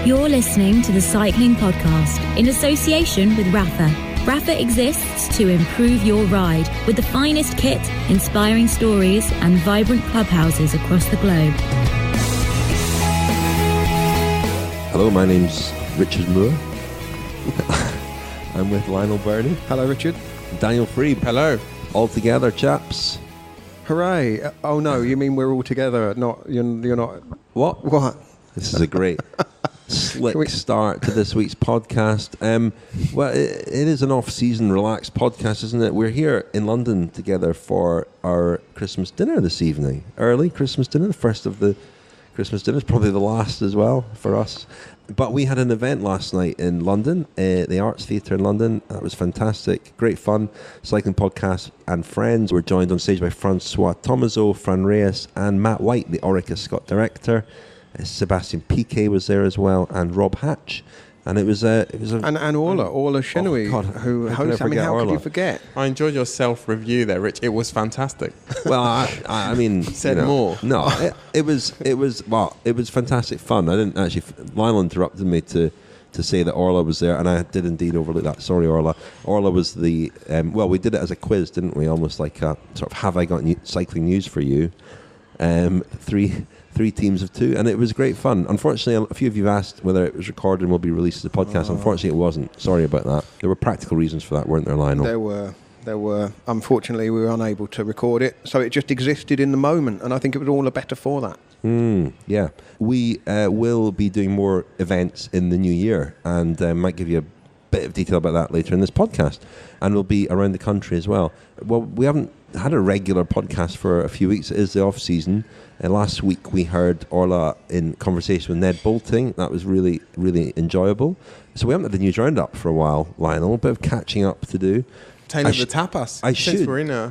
You're listening to the Cycling Podcast in association with Rapha. Rapha exists to improve your ride with the finest kit, inspiring stories and vibrant clubhouses across the globe. Hello, my name's Richard Moore. I'm with Lionel Birnie. Hello, Richard. Daniel Friebe. Hello. All together, chaps. Hooray. Oh, no, you mean we're all together, you're not... What? What? This is a great slick start to this week's podcast. Well, it is an off-season, relaxed podcast, isn't it? We're here in London together for our Christmas dinner this evening. Early Christmas dinner, the first of the Christmas dinners, probably the last as well for us. But we had an event last night in London, the Arts Theatre in London. That was fantastic. Great fun. Cycling Podcast and friends were joined on stage by Francois Tomaso, Fran Reyes and Matt White, the Orica-Scott director. Sebastian Piquet was there as well, and Rob Hatch, and it was and Orla Chenouille, who hosts. I mean, how could you forget? I enjoyed your self-review there, Rich. It was fantastic. Well, I mean, said more. No, it was fantastic fun. I didn't actually. Lionel interrupted me to say that Orla was there, and I did indeed overlook that. Sorry, Orla. Orla was the we did it as a quiz, didn't we? Almost like a sort of have I got cycling news for you? Three teams of two, and it was great fun. Unfortunately, a few of you asked whether it was recorded and will be released as a podcast. Unfortunately, it wasn't. Sorry about that. There were practical reasons for that, weren't there, Lionel? There were. Unfortunately, we were unable to record it, so it just existed in the moment, and I think it was all the better for that. Yeah. We will be doing more events in the new year, and might give you a bit of detail about that later in this podcast, and we'll be around the country as well. Well, we haven't had a regular podcast for a few weeks. It is the off-season. Last week we heard Orla in conversation with Ned Boulting. That was really, really enjoyable. So we haven't had the news roundup for a while, Lionel. A bit of catching up to do. Taylor the tapas.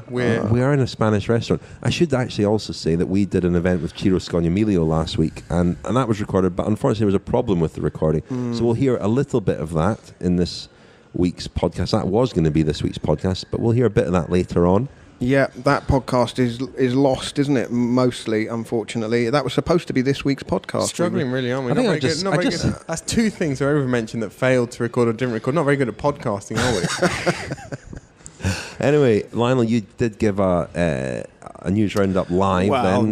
We are in a Spanish restaurant. I should actually also say that we did an event with Ciro Scognamiglio last week, and that was recorded, but unfortunately there was a problem with the recording. So we'll hear a little bit of that in this week's podcast. That was going to be this week's podcast, but we'll hear a bit of that later on. Yeah, that podcast is lost, isn't it? Mostly, unfortunately. That was supposed to be this week's podcast. Struggling, really, aren't we? Not very good. That's two things I ever mentioned that failed to record or didn't record. Not very good at podcasting, are we? Anyway, Lionel, you did give a news roundup live.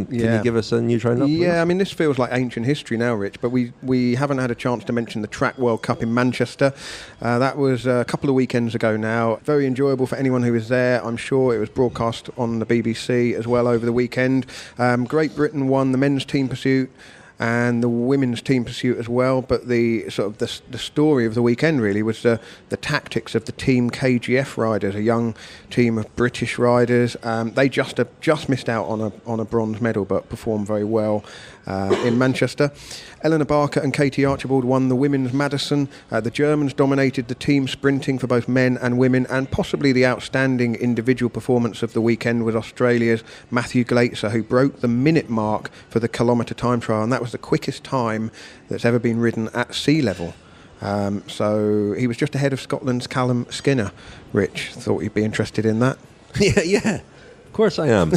Can you give us a news roundup? Yeah, please? I mean, this feels like ancient history now, Rich, but we haven't had a chance to mention the Track World Cup in Manchester. That was a couple of weekends ago now. Very enjoyable for anyone who was there. I'm sure it was broadcast on the BBC as well over the weekend. Great Britain won the men's team pursuit and the women's team pursuit as well, but the story of the weekend really was the tactics of the team KGF riders, a young team of British riders. They just missed out on a bronze medal, but performed very well in Manchester. Eleanor Barker and Katie Archibald won the women's Madison. The Germans dominated the team sprinting for both men and women, and possibly the outstanding individual performance of the weekend was Australia's Matthew Glaetzer, who broke the minute mark for the kilometre time trial, and that was the quickest time that's ever been ridden at sea level. So he was just ahead of Scotland's Callum Skinner. Rich, thought you'd be interested in that. Yeah. Of course I am.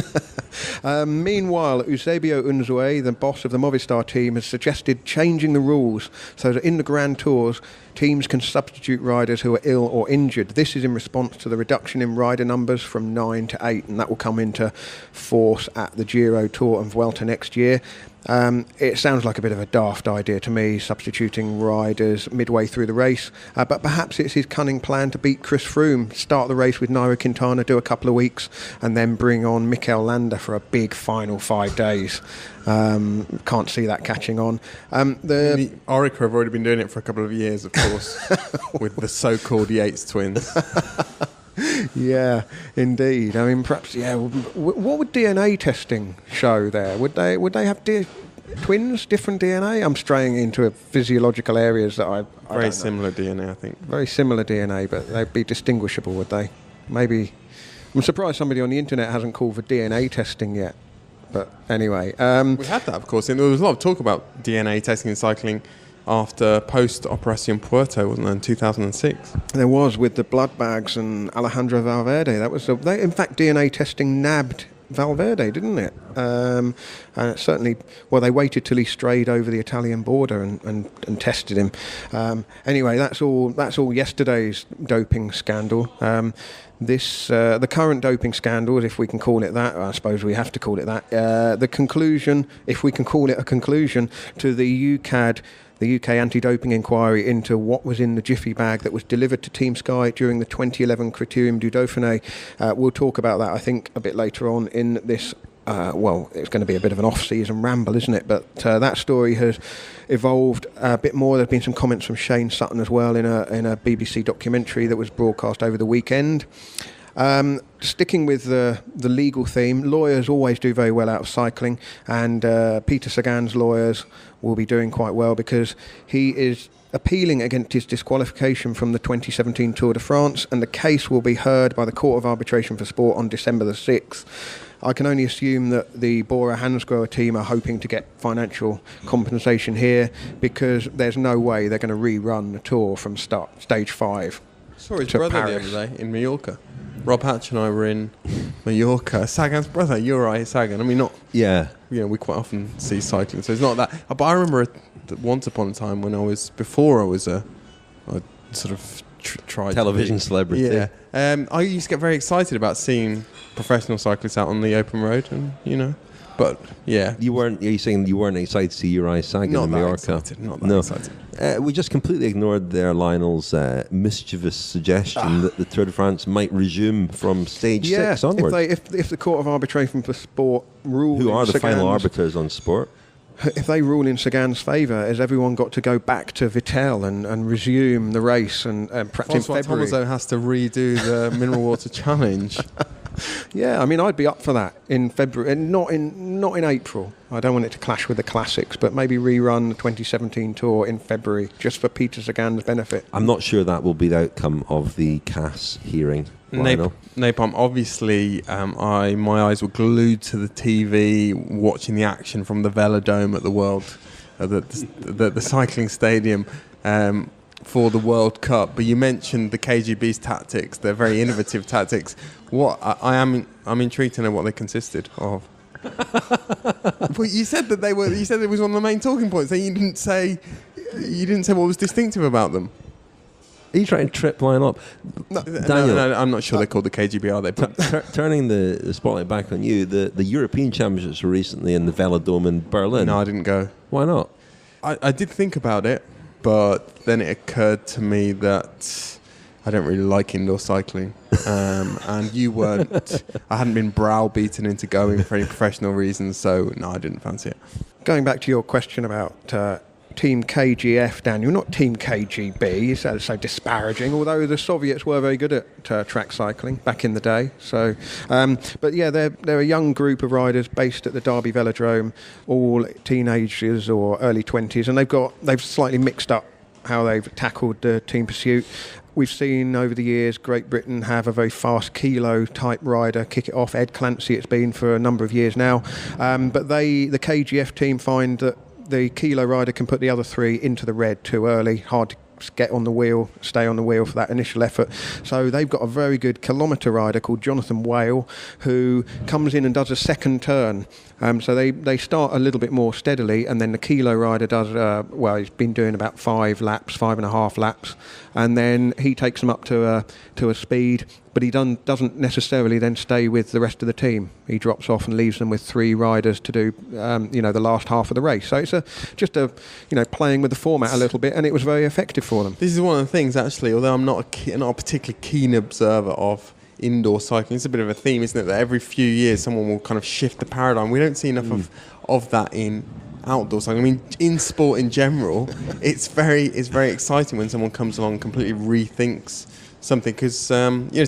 Meanwhile, Eusebio Unzué, the boss of the Movistar team, has suggested changing the rules so that in the Grand Tours, teams can substitute riders who are ill or injured. This is in response to the reduction in rider numbers from 9 to 8, and that will come into force at the Giro, Tour and Vuelta next year. It sounds like a bit of a daft idea to me, substituting riders midway through the race, but perhaps it's his cunning plan to beat Chris Froome, start the race with Nairo Quintana, do a couple of weeks, and then bring on Mikel Landa for a big final 5 days. Can't see that catching on. The Orica have already been doing it for a couple of years, of course, with the so-called Yates twins. Yeah, indeed. I mean, perhaps, what would DNA testing show there? Would they have twins, different DNA? I'm straying into physiological areas that I very similar DNA, I think. Very similar DNA, but they'd be distinguishable, would they? Maybe. I'm surprised somebody on the internet hasn't called for DNA testing yet. But anyway. We had that, of course. And there was a lot of talk about DNA testing in cycling after post-Operación Puerto, wasn't there, in 2006? There was, with the blood bags and Alejandro Valverde. That was in fact, DNA testing nabbed Valverde, didn't it? Certainly, well, they waited till he strayed over the Italian border and tested him. Anyway, that's all yesterday's doping scandal. The current doping scandals, if we can call it that, I suppose we have to call it that, the conclusion, if we can call it a conclusion, to the UCAD, the UK anti-doping inquiry into what was in the jiffy bag that was delivered to Team Sky during the 2011 Critérium du Dauphiné. We'll talk about that, I think, a bit later on in this. It's going to be a bit of an off-season ramble, isn't it? But that story has evolved a bit more. There's been some comments from Shane Sutton as well in a BBC documentary that was broadcast over the weekend. Sticking with the legal theme, lawyers always do very well out of cycling, and Peter Sagan's lawyers will be doing quite well because he is appealing against his disqualification from the 2017 Tour de France, and the case will be heard by the Court of Arbitration for Sport on December the 6th. I can only assume that the Bora Hansgrohe team are hoping to get financial compensation here because there's no way they're going to rerun the Tour from stage 5. Saw his brother Paris. the other day in Mallorca. Rob Hatch and I were in Mallorca. Sagan's brother, you're right, Sagan. I mean, not... Yeah. You know, we quite often see cycling, so it's not that... But I remember that once upon a time when before I was a sort of tried television celebrity. Yeah. I used to get very excited about seeing professional cyclists out on the open road, and, you know... But, yeah. Are you saying you weren't excited to see Uri Sagan in Mallorca? Not that excited. We just completely ignored there Lionel's mischievous suggestion that the Tour de France might resume from stage 6 onward. If the Court of Arbitration for Sport rule... Who are the final arbiters on sport? If they rule in Sagan's favour, has everyone got to go back to Vittel and resume the race and perhaps in February? Tomaso has to redo the mineral water challenge. Yeah, I mean, I'd be up for that in February, and not in April. I don't want it to clash with the classics, but maybe rerun the 2017 Tour in February, just for Peter Sagan's benefit. I'm not sure that will be the outcome of the CAS hearing. Napalm, obviously, my eyes were glued to the TV, watching the action from the Velodrome at the cycling stadium. For the World Cup, but you mentioned the KGB's tactics. They're very innovative tactics. I'm intrigued to know what they consisted of. Well, you said that You said it was one of the main talking points. So you didn't say what was distinctive about them. Are you trying to trip Lionel up? Daniel, no, I'm not sure they're called the KGB, are they? Turning the spotlight back on you, the European Championships were recently in the Velodrome in Berlin. No, I didn't go. Why not? I did think about it. But then it occurred to me that I don't really like indoor cycling, and you weren't. I hadn't been browbeaten into going for any professional reasons, so no, I didn't fancy it. Going back to your question about Team KGF, Daniel, not Team KGB, so disparaging, although the Soviets were very good at track cycling back in the day. So, but yeah, they're a young group of riders based at the Derby Velodrome, all teenagers or early 20s, and they've slightly mixed up how they've tackled the team pursuit. We've seen over the years Great Britain have a very fast kilo type rider kick it off. Ed Clancy, it's been for a number of years now, but the KGF team find that the kilo rider can put the other three into the red too early, hard to get on the wheel, stay on the wheel for that initial effort. So they've got a very good kilometre rider called Jonathan Whale, who comes in and does a second turn. So they start a little bit more steadily, and then the kilo rider does, he's been doing about 5.5 laps, and then he takes them up to a speed, but he doesn't necessarily then stay with the rest of the team. He drops off and leaves them with three riders to do, the last half of the race. So it's just playing with the format a little bit, and it was very effective for them. This is one of the things, actually, although I'm not a particularly keen observer of indoor cycling, it's a bit of a theme, isn't it, that every few years someone will kind of shift the paradigm. We don't see enough of that in outdoor cycling. I mean, in sport in general, it's very exciting when someone comes along and completely rethinks something, because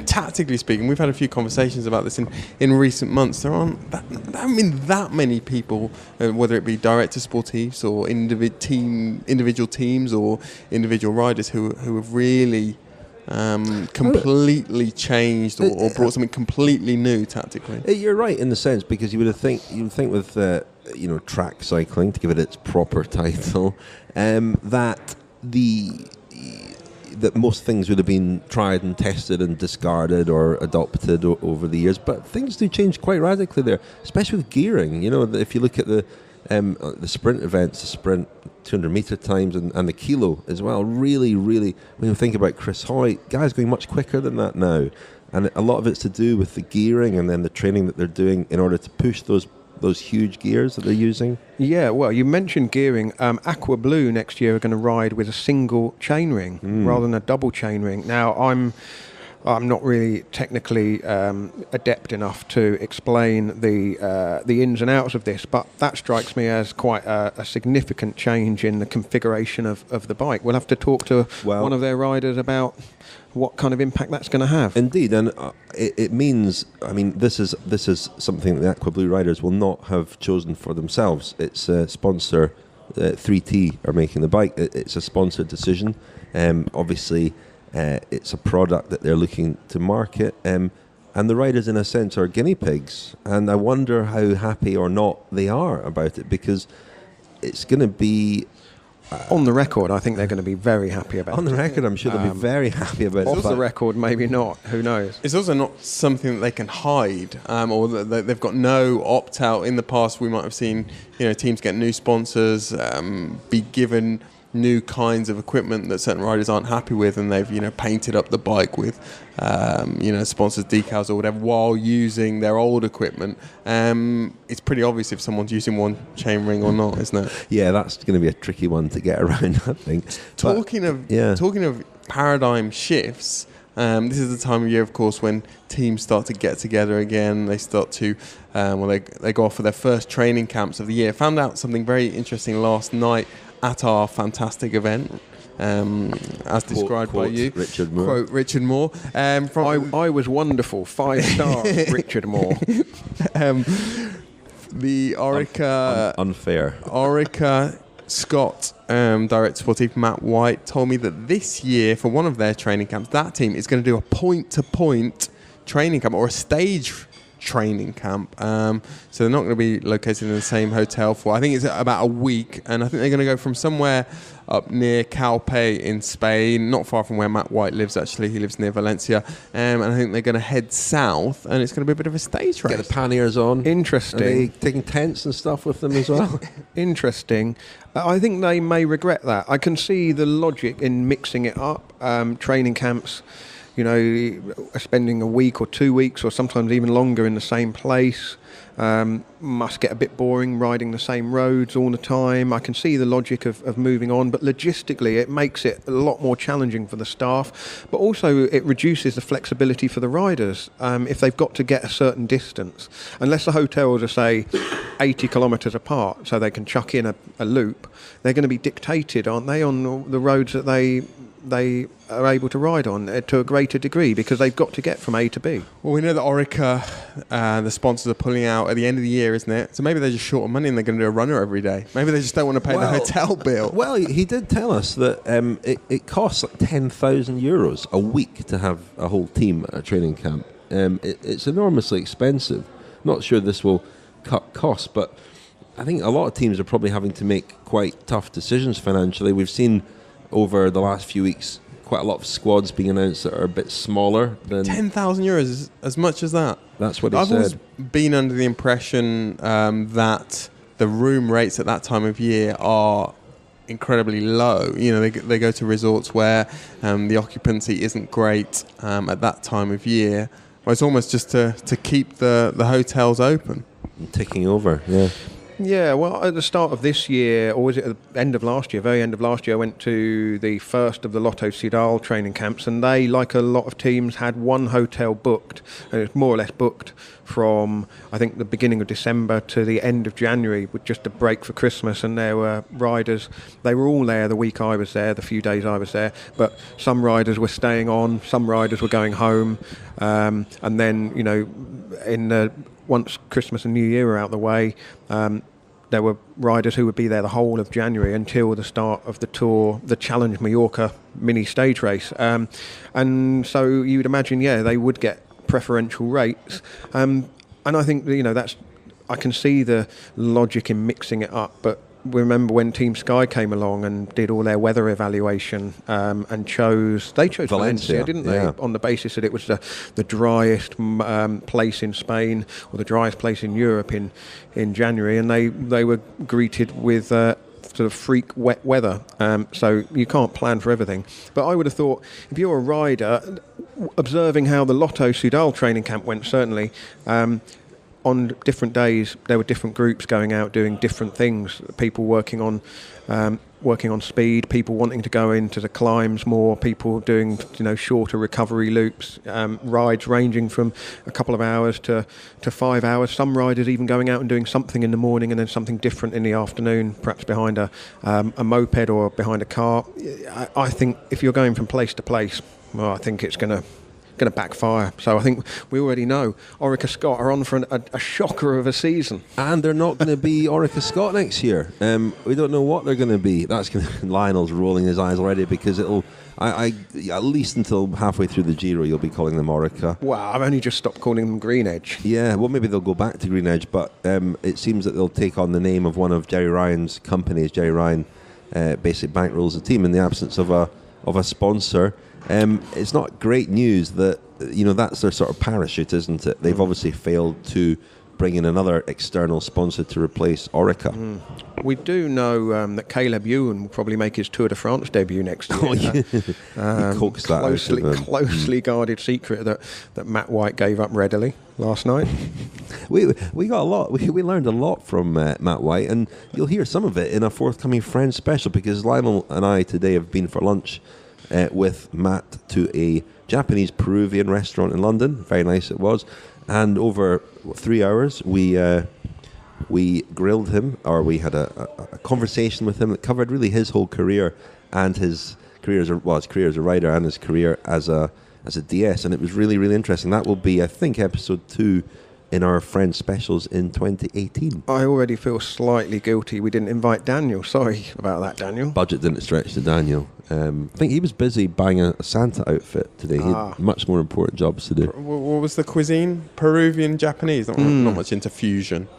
tactically speaking, we've had a few conversations about this in recent months. There haven't been that many people, whether it be director sportifs or individual teams or individual riders who have really completely changed or brought something completely new tactically. You're right in the sense, because you would think with track cycling, to give it its proper title, that that most things would have been tried and tested and discarded or adopted over the years, but things do change quite radically there, especially with gearing. You know, if you look at the sprint events, the sprint 200 metre times and the kilo as well, really, when you think about Chris Hoyt, guys going much quicker than that now, and a lot of it's to do with the gearing and then the training that they're doing in order to push those huge gears that they're using. Yeah, well, you mentioned gearing. Aqua Blue next year are going to ride with a single chainring rather than a double chainring. Now, I'm not really technically adept enough to explain the ins and outs of this, but that strikes me as quite a significant change in the configuration of the bike. We'll have to talk to one of their riders about what kind of impact that's going to have. Indeed, and it means, I mean, this is something that the Aqua Blue riders will not have chosen for themselves. It's a sponsor, 3T are making the bike. It's a sponsored decision. Obviously, it's a product that they're looking to market, and the riders, in a sense, are guinea pigs. And I wonder how happy or not they are about it, because it's going to be... on the record, I think they're going to be very happy about it. On the record, I'm sure they'll be very happy about it. Off the record, maybe not. Who knows? It's also not something that they can hide, or that they've got no opt-out. In the past, we might have seen, teams get new sponsors, be given new kinds of equipment that certain riders aren't happy with, and they've painted up the bike with sponsors decals or whatever while using their old equipment. It's pretty obvious if someone's using one chainring or not, isn't it? Yeah, that's going to be a tricky one to get around, I think. Talking of paradigm shifts, this is the time of year, of course, when teams start to get together again. They start to they go off for their first training camps of the year. Found out something very interesting last night at our fantastic event, as described by you. Richard Moore. Quote Richard Moore. I was wonderful. 5 stars, Richard Moore. The Orica... unfair. Orica-Scott director sportif Matt White told me that this year, for one of their training camps, that team is going to do a point-to-point training camp, or a stage training camp. So they're not going to be located in the same hotel for, I think it's about a week, and I think they're going to go from somewhere up near Calpe in Spain, not far from where Matt White lives, actually. He lives near Valencia, and I think they're going to head south, and it's going to be a bit of a stage race. Get the panniers on. Interesting. Are they taking tents and stuff with them as well? Interesting. I think they may regret that. I can see the logic in mixing it up. Training camps, spending a week or 2 weeks or sometimes even longer in the same place must get a bit boring, riding the same roads all the time. I can see the logic of moving on, but logistically it makes it a lot more challenging for the staff, but also it reduces the flexibility for the riders if they've got to get a certain distance. Unless the hotels are, say, 80 kilometres apart, so they can chuck in a loop, they're going to be dictated, aren't they, on the roads that they are able to ride on to a greater degree, because they've got to get from A to B. Well, we know that Orica, the sponsors, are pulling out at the end of the year, isn't it? So maybe they're just short of money and they're going to do a runner every day. Maybe they just don't want to pay the hotel bill. Well, he did tell us that it costs like €10,000 a week to have a whole team at a training camp. It's enormously expensive. Not sure this will cut costs, but I think a lot of teams are probably having to make quite tough decisions financially. We've seen over the last few weeks quite a lot of squads being announced that are a bit smaller than... €10,000, as much as that? That's what he I've said. always been under the impression that the room rates at that time of year are incredibly low. They go to resorts where the occupancy isn't great at that time of year. Well, it's almost just to keep the hotels open. And ticking over, yeah. Yeah, well, at the start of this year, or was it at the end of last year, very end of last year, I went to the first of the Lotto Sidal training camps, and they, like a lot of teams, had one hotel booked, and it was more or less booked from, I think, the beginning of December to the end of January, with just a break for Christmas, and there were riders, they were all there the week I was there, the few days I was there, but some riders were staying on, some riders were going home, and then, once Christmas and New Year were out the way, there were riders who would be there the whole of January until the start of the Tour, the Challenge Mallorca mini stage race. And so you would imagine, they would get preferential rates. And I think, I can see the logic in mixing it up, but remember when Team Sky came along and did all their weather evaluation and chose Valencia, didn't they? Yeah. On the basis that it was the driest place in Spain or the driest place in Europe in January, and they were greeted with sort of freak wet weather. So you can't plan for everything. But I would have thought, if you're a rider, observing how the Lotto Soudal training camp went, certainly, on different days there were different groups going out doing different things. People working on speed, people wanting to go into the climbs more, people doing shorter recovery loops, rides ranging from a couple of hours to 5 hours. Some riders even going out and doing something in the morning and then something different in the afternoon, perhaps behind a moped or behind a car. I think if you're going from place to place, well, I think it's going to backfire. So I think we already know Orica-Scott are on for a shocker of a season. And they're not going to be Orica-Scott next year. We don't know what they're going to be. Lionel's rolling his eyes already, because it'll... I at least until halfway through the Giro, you'll be calling them Orica. Wow, I've only just stopped calling them Green Edge. Yeah, well, maybe they'll go back to Green Edge, but it seems that they'll take on the name of one of Jerry Ryan's companies. Jerry Ryan basically bankrolls the team in the absence of a sponsor. It's not great news that, that's their sort of parachute, isn't it? They've obviously failed to bring in another external sponsor to replace Orica. We do know that Caleb Ewan will probably make his Tour de France debut next year. He coaxed that closely guarded secret that Matt White gave up readily last night. We got a lot. We learned a lot from Matt White, and you'll hear some of it in a forthcoming Friends special, because Lionel and I today have been for lunch with Matt to a Japanese-Peruvian restaurant in London. Very nice it was. And over 3 hours, we grilled him, or we had a conversation with him that covered really his whole career and his career as a rider and his career as a DS. And it was really, really interesting. That will be, I think, episode 2 in our Friends specials in 2018. I already feel slightly guilty we didn't invite Daniel. Sorry about that, Daniel. Budget didn't stretch to Daniel. I think he was busy buying a Santa outfit today. He had much more important jobs to do. What was the cuisine? Peruvian, Japanese? Not much into fusion.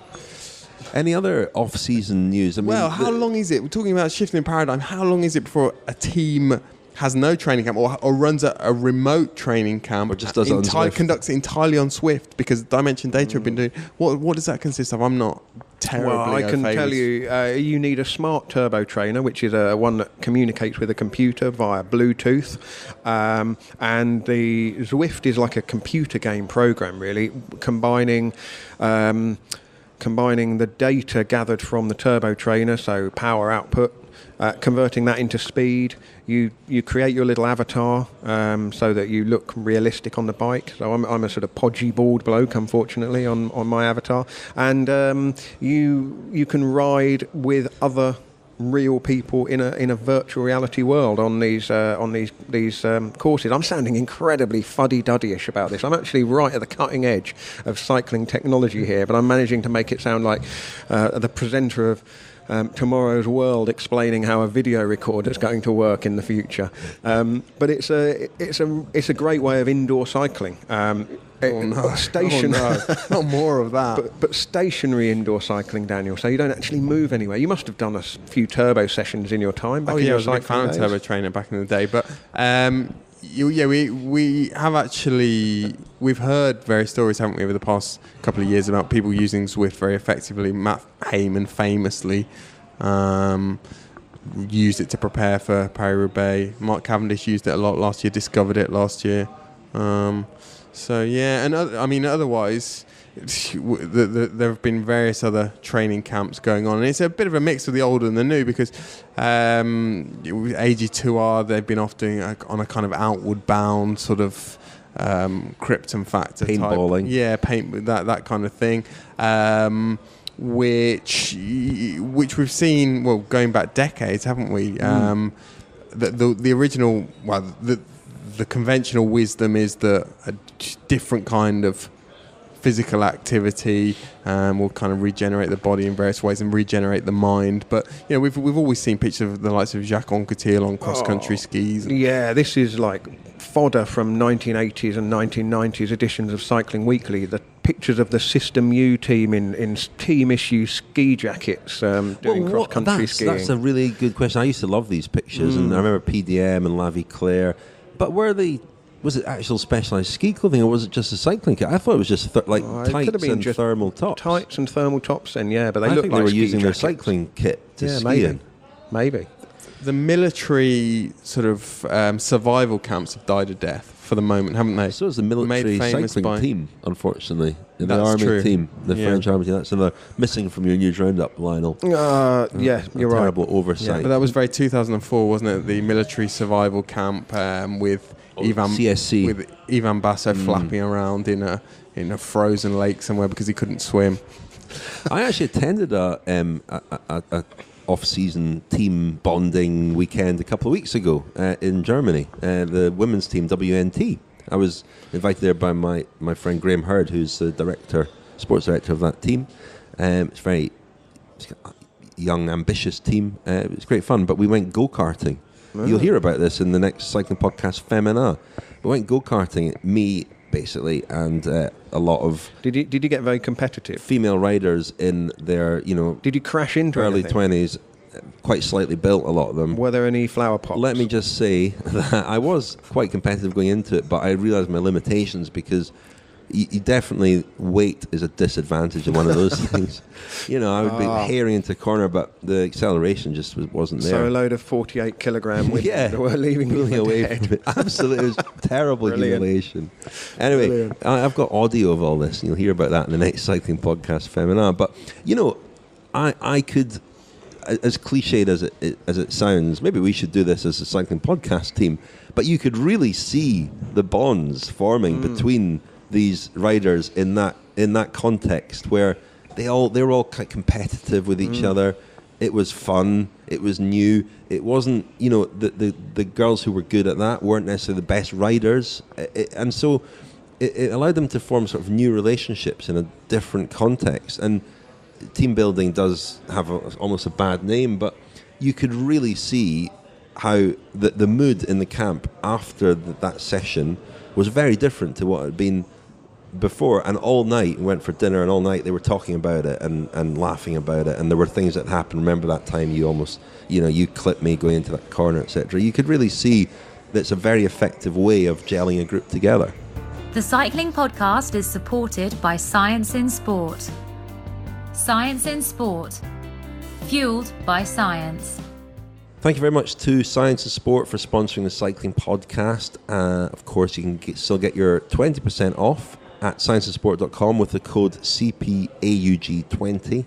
Any other off-season news? I mean, how long is it? We're talking about shifting paradigm. How long is it before a team has no training camp or runs a remote training camp, or just does it on Zwift, conducts it entirely on Zwift, because Dimension Data have been doing... What does that consist of? I'm not terribly Well, I can tell you, you need a smart turbo trainer, which is one that communicates with a computer via Bluetooth, and the Zwift is like a computer game program, really, combining the data gathered from the turbo trainer, so power output, converting that into speed. You create your little avatar so that you look realistic on the bike. So I'm a sort of podgy bald bloke, unfortunately, on my avatar, and you can ride with other real people in a virtual reality world on these courses. I'm sounding incredibly fuddy-duddyish about this. I'm actually right at the cutting edge of cycling technology here, but I'm managing to make it sound like the presenter of Tomorrow's World explaining how a video recorder is going to work in the future. But it's a great way of indoor cycling. Not more of that. But stationary indoor cycling, Daniel. So you don't actually move anywhere. You must have done a few turbo sessions in your time. I was a big fan of turbo trainer back in the day. But we have actually... We've heard various stories, haven't we, over the past couple of years about people using Zwift very effectively. Matt Hayman famously used it to prepare for Paris-Roubaix. Mark Cavendish used it a lot last year, discovered it last year. So, yeah, and otherwise, there have been various other training camps going on. And it's a bit of a mix of the old and the new, because AG2R, they've been off doing on a kind of outward bound sort of Krypton factor paintballing. Type. Yeah, that kind of thing. Which we've seen, well, going back decades, haven't we? The original, well, the conventional wisdom is that a different kind of physical activity will kind of regenerate the body in various ways and regenerate the mind. But we've always seen pictures of the likes of Jacques Anquetil on cross-country skis. Yeah, this is like fodder from 1980s and 1990s editions of Cycling Weekly. The pictures of the System U team in team issue ski jackets doing cross-country skiing. That's a really good question. I used to love these pictures, and I remember PDM and La Vie Claire. But was it actual specialised ski clothing, or was it just a cycling kit? I thought it was just tights and thermal tops. Tights and thermal tops, then, yeah. But I think they were using jackets. their cycling kit to ski in. Maybe. The military sort of survival camps have died a death for the moment, haven't they? So is the military cycling team, unfortunately. The Army true. team, the French Army team. That's another missing from your news roundup, Lionel. Yeah, you're right. Terrible oversight. Yeah, but that was very 2004, wasn't it? The military survival camp with CSC. With Ivan Basso flapping around in a frozen lake somewhere because he couldn't swim. I actually attended a off-season team bonding weekend a couple of weeks ago in Germany. The women's team, WNT. I was invited there by my friend Graham Hurd, who's the sports director of that team. It's a young, ambitious team. It was great fun, but we went go-karting. You'll hear about this in the next cycling podcast, Femina. We went go-karting, me basically, and a lot of. Did you get very competitive? Female riders in their, Did you crash into early anything? 20s, quite slightly built, a lot of them. Were there any flower pots? Let me just say that I was quite competitive going into it, but I realised my limitations because you definitely, weight is a disadvantage in one of those things. I would be herring into a corner, but the acceleration just wasn't there. So a load of 48 kilogram women that were leaving you away from it. Absolutely, it was terrible humiliation. Anyway, I've got audio of all this, and you'll hear about that in the next cycling podcast, Femina. But I could, as cliched as it sounds, maybe we should do this as a cycling podcast team. But you could really see the bonds forming between these riders in that context where they were all quite competitive with each other. It was fun. It was new. It wasn't, the girls who were good at that weren't necessarily the best riders, and so it allowed them to form sort of new relationships in a different context. And team building does have almost a bad name, but you could really see how the mood in the camp after that session was very different to what had been before. And all night we went for dinner, and all night they were talking about it and laughing about it, and there were things that happened. Remember that time you almost you clipped me going into that corner, etc. You could really see that it's a very effective way of gelling a group together. The Cycling Podcast is supported by Science in Sport. Science in Sport, fueled by science. Thank you very much to Science and Sport for sponsoring the Cycling Podcast. Of course, you can still get your 20% off at scienceandsport.com with the code CPAUG20.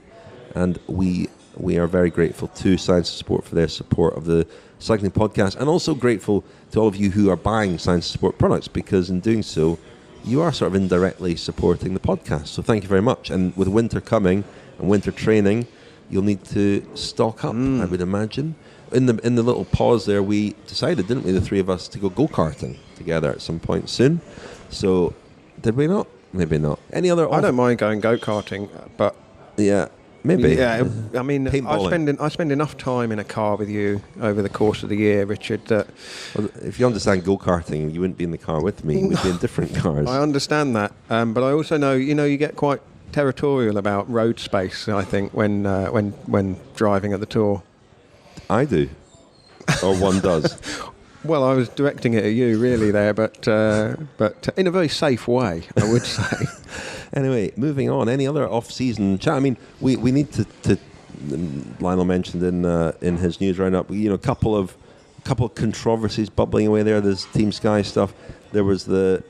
And we are very grateful to Science and Sport for their support of the Cycling Podcast, and also grateful to all of you who are buying Science and Sport products, because in doing so, you are sort of indirectly supporting the podcast. So thank you very much. And with winter coming and winter training, you'll need to stock up, I would imagine. In the little pause there, we decided, didn't we, the three of us, to go go-karting together at some point soon. So, did we not? Maybe not. Any other? I don't mind going go-karting, but yeah, maybe. Yeah, I mean, Paintballing. I spend enough time in a car with you over the course of the year, Richard. That if you understand go-karting, you wouldn't be in the car with me. We'd be in different cars. I understand that, but I also know, you get quite territorial about road space, I think, when driving at the Tour. I do, or one does. Well, I was directing it at you, really, there, but in a very safe way, I would say. Anyway, moving on. Any other off-season chat? I mean, we need to Lionel mentioned in his news roundup, a couple of controversies bubbling away there. There's Team Sky stuff. There was the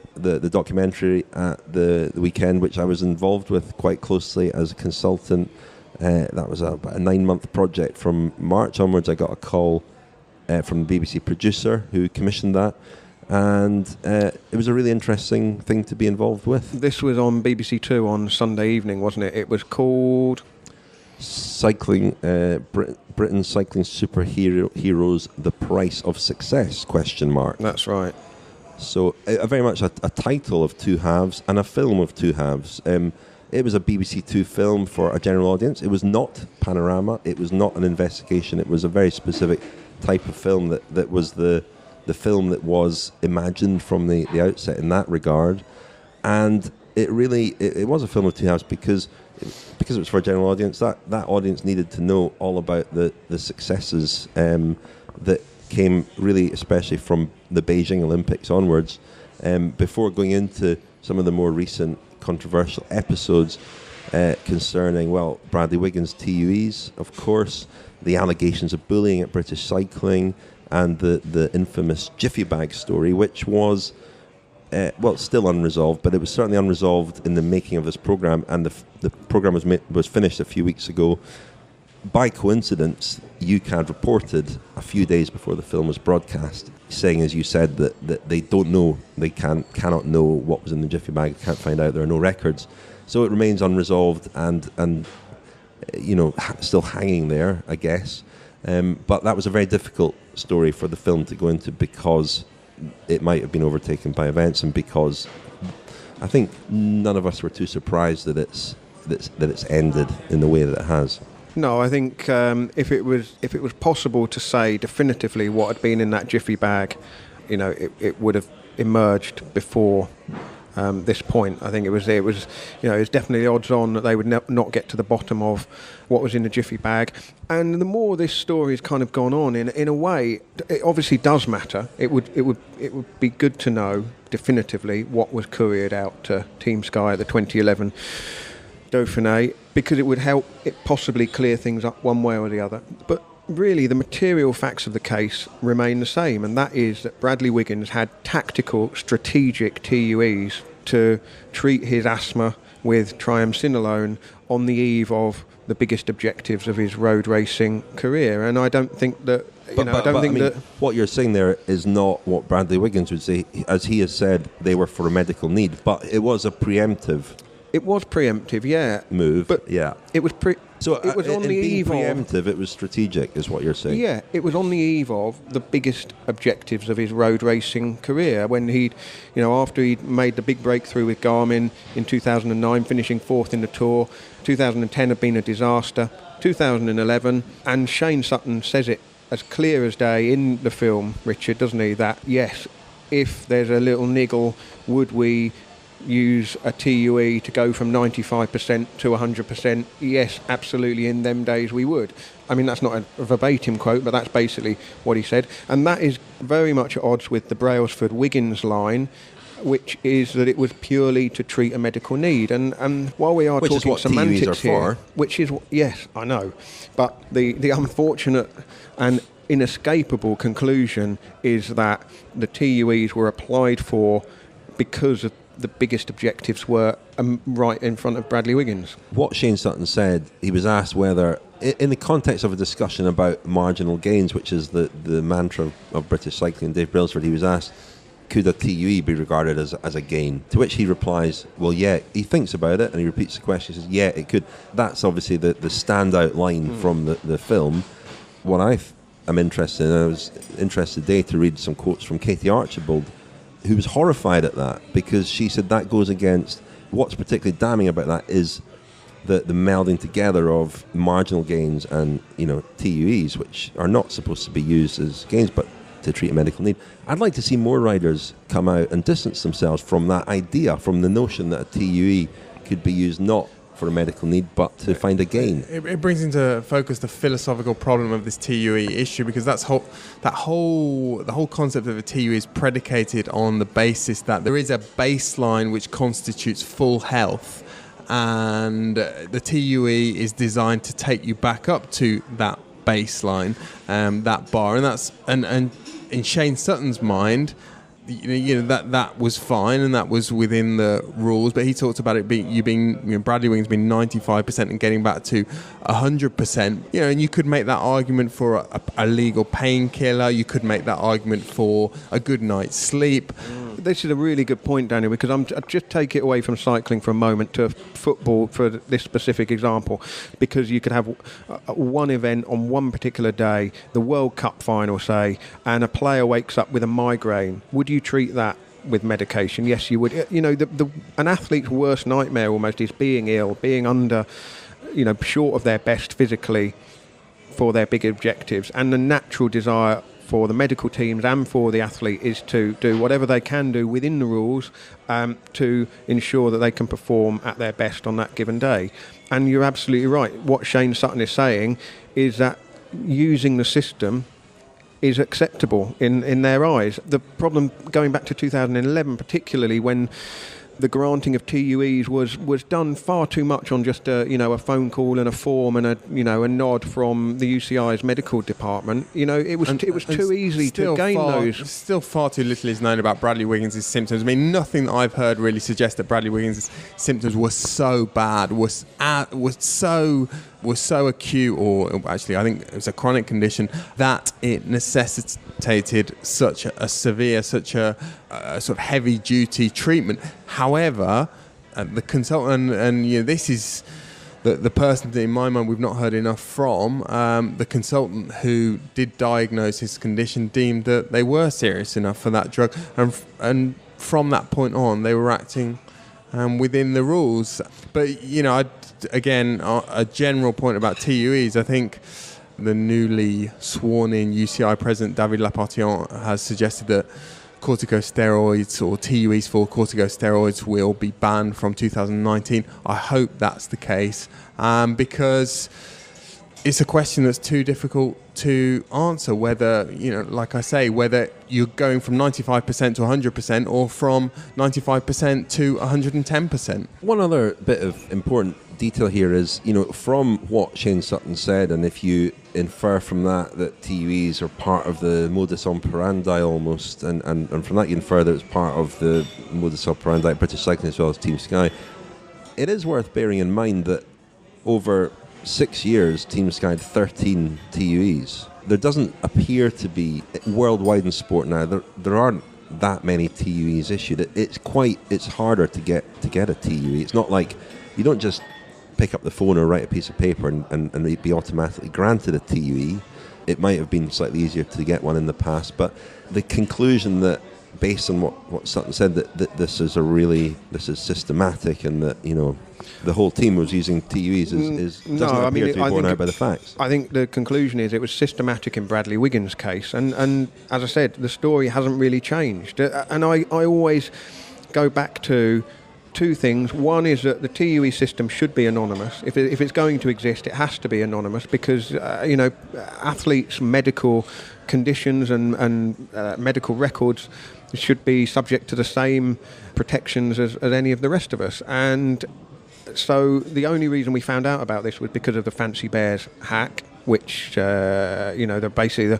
documentary at the weekend, which I was involved with quite closely as a consultant. That was about a 9-month project. From March onwards, I got a call from the BBC producer who commissioned that, and it was a really interesting thing to be involved with. This was on BBC Two on Sunday evening, wasn't it? It was called Cycling, Britain's Cycling Superheroes, The Price of Success, ? That's right. So very much a title of two halves and a film of two halves. It was a BBC Two film for a general audience. It was not panorama. It was not an investigation. It was a very specific type of film that was the film that was imagined from the outset in that regard. And it was a film of two halves because it was for a general audience. That audience needed to know all about the successes that came really, especially from the Beijing Olympics onwards, before going into some of the more recent controversial episodes concerning, well, Bradley Wiggins' TUEs, of course, the allegations of bullying at British cycling, and the infamous jiffy bag story, which was, still unresolved, but it was certainly unresolved in the making of this programme, and the programme was finished a few weeks ago. By coincidence, UCAD reported a few days before the film was broadcast, saying, as you said, that they don't know, they cannot know what was in the jiffy bag, can't find out, there are no records. So it remains unresolved and still hanging there, I guess. But that was a very difficult story for the film to go into because it might have been overtaken by events, and because I think none of us were too surprised that it's ended in the way that it has. No, I think if it was possible to say definitively what had been in that jiffy bag, it would have emerged before this point. I think it was definitely odds on that they would not get to the bottom of what was in the jiffy bag. And the more this story has kind of gone on, in a way, it obviously does matter. It would be good to know definitively what was couriered out to Team Sky at the 2011 Dauphiné, because it would help it possibly clear things up one way or the other. But really, the material facts of the case remain the same, and that is that Bradley Wiggins had tactical, strategic TUEs to treat his asthma with triamcinolone on the eve of the biggest objectives of his road racing career. And I don't think that... what you're saying there is not what Bradley Wiggins would say. As he has said, they were for a medical need, but it was a preemptive... It was preemptive, yeah. Move, but yeah. It was it was on the eve of... preemptive, it was strategic, is what you're saying. Yeah, it was on the eve of the biggest objectives of his road racing career, when after he'd made the big breakthrough with Garmin in 2009, finishing fourth in the Tour. 2010 had been a disaster. 2011, and Shane Sutton says it as clear as day in the film, Richard, doesn't he, that, yes, if there's a little niggle, would we use a TUE to go from 95% to 100%? Yes, absolutely, in them days we would. I mean, that's not a verbatim quote, but that's basically what he said. And that is very much at odds with the Brailsford-Wiggins line, which is that it was purely to treat a medical need. And while we are talking semantics here, which is, yes, I know, but the unfortunate and inescapable conclusion is that the TUEs were applied for because of the biggest objectives were right in front of Bradley Wiggins. What Shane Sutton said, he was asked whether, in the context of a discussion about marginal gains, which is the mantra of British cycling, Dave Brailsford, he was asked, could a TUE be regarded as a gain? To which he replies, well, yeah. He thinks about it and he repeats the question. He says, yeah, it could. That's obviously the standout line from the film. What I'm interested in, I was interested today to read some quotes from Katie Archibald, who was horrified at that, because she said that goes against, what's particularly damning about that is the melding together of marginal gains and TUEs, which are not supposed to be used as gains but to treat a medical need. I'd like to see more riders come out and distance themselves from that idea, from the notion that a TUE could be used not for a medical need but to find a gain. It brings into focus the philosophical problem of this TUE issue, because the whole concept of a TUE is predicated on the basis that there is a baseline which constitutes full health, and the TUE is designed to take you back up to that baseline, that bar, and in Shane Sutton's mind, that was fine and that was within the rules, but he talked about it being Bradley Wiggins being 95% and getting back to 100%. And you could make that argument for a legal painkiller. You could make that argument for a good night's sleep. This is a really good point, Daniel, because I'll just take it away from cycling for a moment to football for this specific example, because you could have one event on one particular day, the World Cup final, say, and a player wakes up with a migraine. Would you treat that with medication? Yes, you would. An athlete's worst nightmare almost is being ill, being under, short of their best physically for their big objectives, and the natural desire for the medical teams and for the athlete is to do whatever they can do within the rules to ensure that they can perform at their best on that given day. And you're absolutely right. What Shane Sutton is saying is that using the system is acceptable in their eyes. The problem going back to 2011, particularly when the granting of TUEs was done far too much on just a phone call and a form and a nod from the UCI's medical department. It was too easy to gain those. Still far too little is known about Bradley Wiggins' symptoms. I mean, nothing that I've heard really suggests that Bradley Wiggins' symptoms were so bad, was so acute, or actually I think it was a chronic condition, that it necessitated such a severe, such a sort of heavy duty treatment. However, the consultant, and this is the person that in my mind we've not heard enough from, the consultant who did diagnose his condition deemed that they were serious enough for that drug, and from that point on they were acting within the rules. But again, a general point about TUEs, I think the newly sworn-in UCI president, David Lapartien, has suggested that corticosteroids or TUEs for corticosteroids will be banned from 2019. I hope that's the case, because it's a question that's too difficult to answer, whether, like I say, whether you're going from 95% to 100% or from 95% to 110%. One other bit of important detail here is, from what Shane Sutton said, and if you infer from that TUEs are part of the modus operandi almost, and from that you infer that it's part of the modus operandi British Cycling as well as Team Sky, it is worth bearing in mind that over 6 years, Team Sky had 13 TUEs. There doesn't appear to be, worldwide in sport now, there aren't that many TUEs issued. It's harder to get a TUE. It's not like you don't just pick up the phone or write a piece of paper and be automatically granted a TUE. It might have been slightly easier to get one in the past, but the conclusion that, based on what Sutton said, that this is systematic and that the whole team was using TUEs doesn't appear to be borne out by the facts. I think the conclusion is it was systematic in Bradley Wiggins' case, and as I said, the story hasn't really changed. And I always go back to two things. One is that the TUE system should be anonymous. If it's going to exist, it has to be anonymous, because athletes' medical conditions and medical records should be subject to the same protections as any of the rest of us. And so the only reason we found out about this was because of the Fancy Bears hack, which they're basically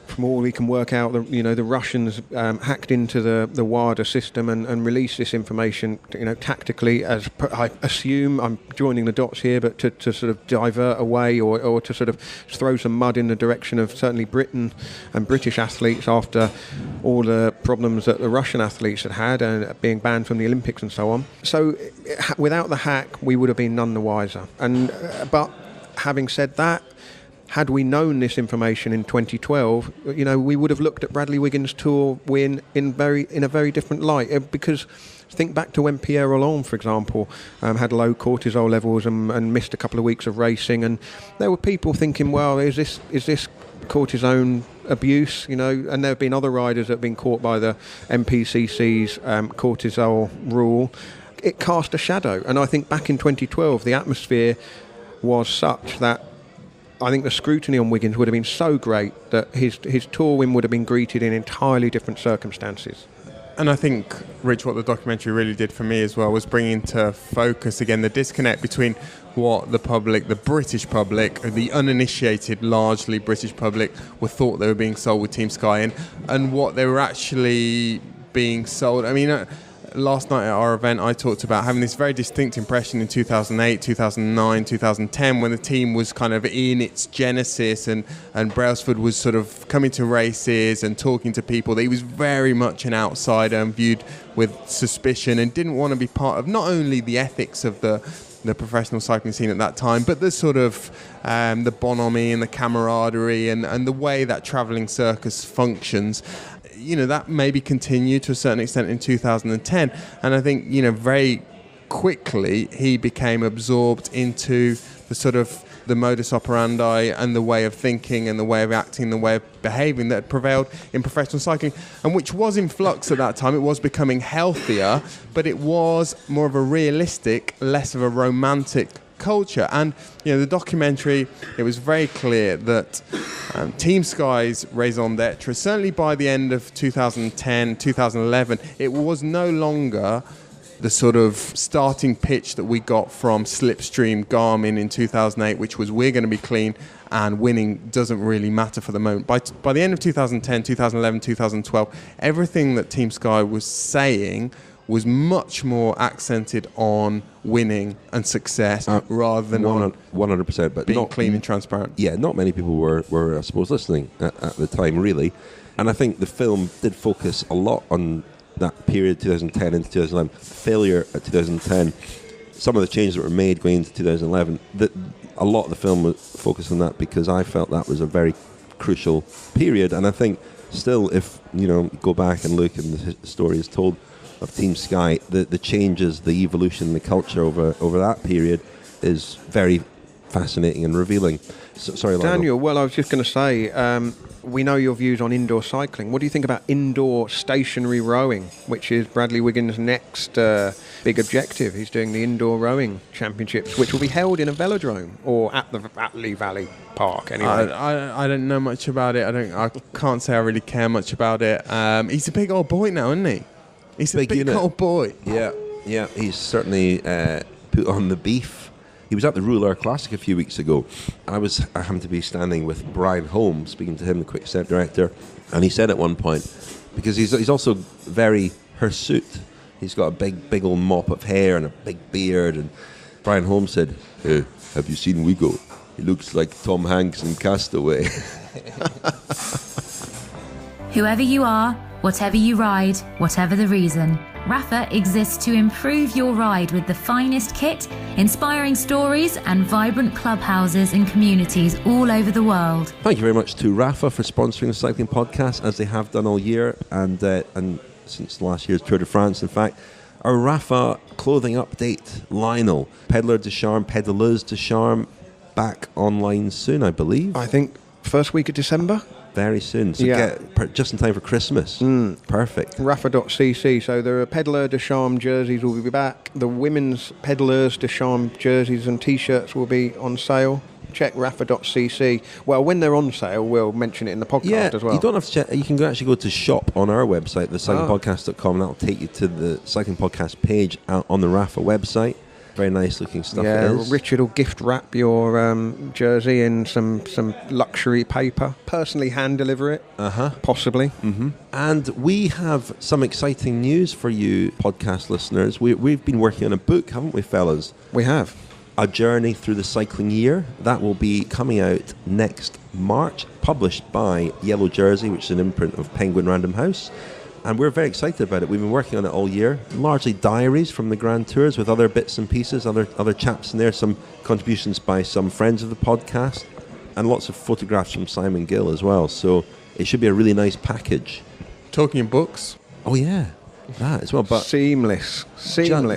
from all we can work out, the Russians hacked into the WADA system and released this information, tactically, as I assume, I'm joining the dots here, but to sort of divert away or to sort of throw some mud in the direction of certainly Britain and British athletes after all the problems that the Russian athletes had and being banned from the Olympics and so on. So without the hack, we would have been none the wiser. But having said that, had we known this information in 2012, we would have looked at Bradley Wiggins' Tour win in a very different light. Because think back to when Pierre Rolland, for example, had low cortisol levels and missed a couple of weeks of racing, and there were people thinking, well, is this cortisone abuse? And there have been other riders that have been caught by the MPCC's cortisol rule. It cast a shadow, and I think back in 2012, the atmosphere was such that I think the scrutiny on Wiggins would have been so great that his tour win would have been greeted in entirely different circumstances. And I think, Rich, what the documentary really did for me as well was bring into focus again the disconnect between what the public, the British public, the uninitiated, largely British public, were thought they were being sold with Team Sky and what they were actually being sold. I mean, last night at our event, I talked about having this very distinct impression in 2008, 2009, 2010, when the team was kind of in its genesis and Brailsford was sort of coming to races and talking to people. He was very much an outsider and viewed with suspicion and didn't want to be part of not only the ethics of the professional cycling scene at that time, but the sort of the bonhomie and the camaraderie and the way that travelling circus functions. That maybe continued to a certain extent in 2010. And I think, very quickly he became absorbed into the sort of the modus operandi and the way of thinking and the way of acting, the way of behaving that had prevailed in professional cycling, and which was in flux at that time. It was becoming healthier, but it was more of a realistic, less of a romantic culture. And the documentary, it was very clear that Team Sky's raison d'etre, certainly by the end of 2010, 2011, it was no longer the sort of starting pitch that we got from Slipstream Garmin in 2008, which was we're going to be clean and winning doesn't really matter for the moment. By the end of 2010, 2011, 2012, everything that Team Sky was saying was much more accented on winning and success rather than 100%, but being not clean and transparent. Yeah, not many people were I suppose, listening at the time, really. And I think the film did focus a lot on that period, 2010 into 2011, failure at 2010, some of the changes that were made going into 2011. A lot of the film was focused on that because I felt that was a very crucial period. And I think still, if go back and look, and the story is told of Team Sky, the changes, the evolution, the culture over that period is very fascinating and revealing. Sorry, Lionel. Daniel, well, I was just going to say, we know your views on indoor cycling. What do you think about indoor stationary rowing, which is Bradley Wiggins' next big objective? He's doing the indoor rowing championships, which will be held in a velodrome or at the Lee Valley Park. Anyway, I don't know much about it. I can't say I really care much about it. He's a big old boy now, isn't he? He's a big old boy. Yeah. He's certainly put on the beef. He was at the Rouleur Classic a few weeks ago. I happened to be standing with Brian Holmes, speaking to him, the Quick Step director, and he said at one point, because he's also very hirsute, he's got a big old mop of hair and a big beard, and Brian Holmes said, "Hey, have you seen Wigo? He looks like Tom Hanks in Castaway." Whoever you are, whatever you ride, whatever the reason, Rafa exists to improve your ride with the finest kit, inspiring stories and vibrant clubhouses and communities all over the world. Thank you very much to Rafa for sponsoring the Cycling Podcast, as they have done all year and since last year's Tour de France, in fact. Our Rafa clothing update, Lionel, Pedaleur de Charme, Pedaleuse de Charme, back online soon, I believe. I think first week of December. Very soon, so get just in time for Christmas. Perfect. Rafa.cc, so the Pedaleur de Charme jerseys will be back. The women's Pedaleurs de Charme jerseys and T-shirts will be on sale. Check Rafa.cc. Well, when they're on sale, we'll mention it in the podcast as well. You don't have to check. You can actually go to shop on our website, thecyclingpodcast.com, and that'll take you to the Cycling Podcast page on the Rafa website. Very nice looking stuff. Yeah, it is. Richard will gift wrap your jersey in some luxury paper. Personally hand deliver it. Possibly. Mm-hmm. And we have some exciting news for you, podcast listeners. We've been working on a book, haven't we, fellas? We have. A Journey Through the Cycling Year. That will be coming out next March, published by Yellow Jersey, which is an imprint of Penguin Random House. And we're very excited about it. We've been working on it all year. Largely diaries from the Grand Tours with other bits and pieces, other chaps in there, some contributions by some friends of the podcast, and lots of photographs from Simon Gill as well. So it should be a really nice package. Talking of books. Oh, yeah. That as well. But Seamless.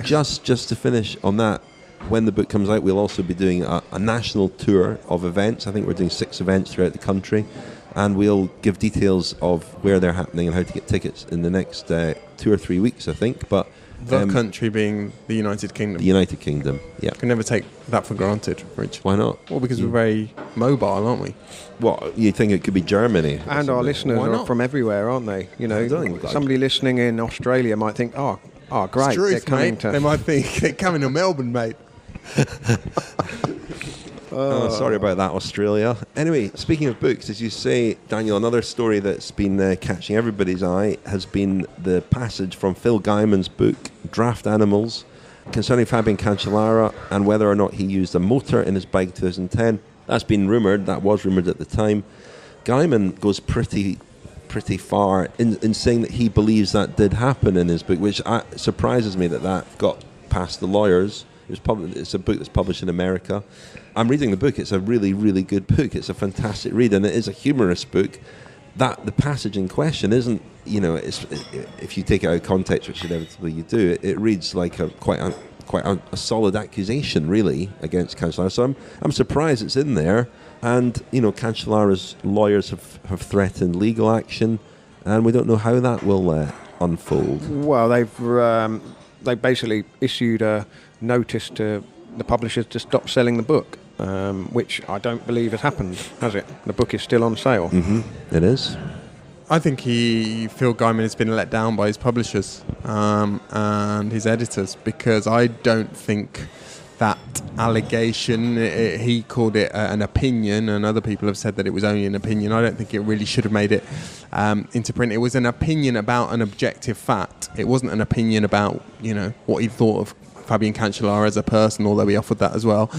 Just to finish on that, when the book comes out, we'll also be doing a national tour of events. I think we're doing 6 events throughout the country. And we'll give details of where they're happening and how to get tickets in the next 2 or 3 weeks, I think. But the country being the United Kingdom. The United Kingdom, yeah. Can never take that for granted, Rich. Why not? Well, because we're very mobile, aren't we? What, you think it could be Germany? And our listeners are from everywhere, aren't they? You know, somebody listening in Australia might think, oh, great, Struth, they're coming mate. to... They might think they're coming to Melbourne, mate. Sorry about that, Australia. Anyway, speaking of books, as you say, Daniel, another story that's been catching everybody's eye has been the passage from Phil Gaimon's book, Draft Animals, concerning Fabian Cancellara and whether or not he used a motor in his bike 2010. That's been rumoured. That was rumoured at the time. Gaimon goes pretty far in saying that he believes that did happen in his book, which surprises me that got past the lawyers. It's a book that's published in America. I'm reading the book. It's a really, really good book. It's a fantastic read, and it is a humorous book. That the passage in question isn't, if you take it out of context, which inevitably you do, it reads like quite a quite a solid accusation, really, against Cancellara. So I'm surprised it's in there. And, you know, Cancellara's lawyers have threatened legal action, and we don't know how that will unfold. Well, they basically issued a notice to the publishers to stop selling the book, which I don't believe has happened, has it? The book is still on sale. Mm-hmm. It is. I think Phil Gaimon has been let down by his publishers and his editors, because I don't think that allegation, he called it an opinion, and other people have said that it was only an opinion. I don't think it really should have made it into print. It was an opinion about an objective fact. It wasn't an opinion about, you know, what he thought of Fabian Cancellara as a person, although he offered that as well.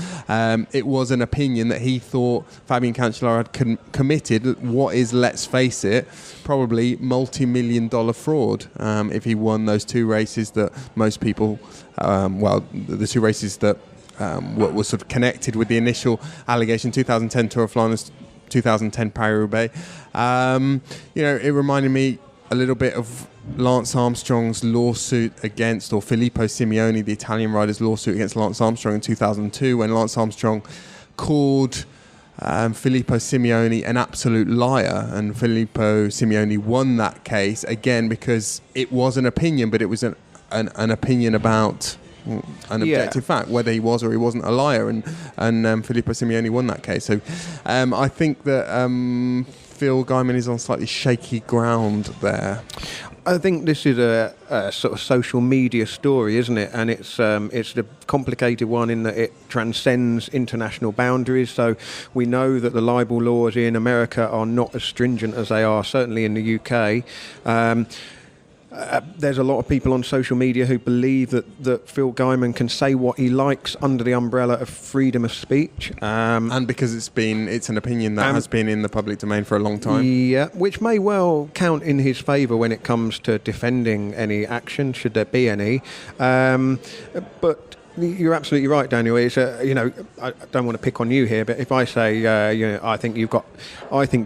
It was an opinion that he thought Fabian Cancellara had committed what is, let's face it, probably multi-million-dollar fraud if he won those two races that most people, the two races that were sort of connected with the initial allegation, 2010 Tour of Flanders, 2010 Paris-Roubaix. You know, it reminded me a little bit of Lance Armstrong's lawsuit against, or Filippo Simeoni, the Italian rider's lawsuit against Lance Armstrong in 2002, when Lance Armstrong called Filippo Simeoni an absolute liar, and Filippo Simeoni won that case, again because it was an opinion, but it was an opinion about an objective fact, whether he was or he wasn't a liar, and Filippo Simeoni won that case. So I think that Phil Gaimon is on slightly shaky ground there. I think this is a sort of social media story, isn't it? And it's a complicated one in that it transcends international boundaries. So we know that the libel laws in America are not as stringent as they are certainly in the UK. There's a lot of people on social media who believe that Phil Gaimon can say what he likes under the umbrella of freedom of speech. And because it's an opinion that has been in the public domain for a long time. Yeah, which may well count in his favour when it comes to defending any action, should there be any. But you're absolutely right, Daniel. It's I don't want to pick on you here, but if I say, I think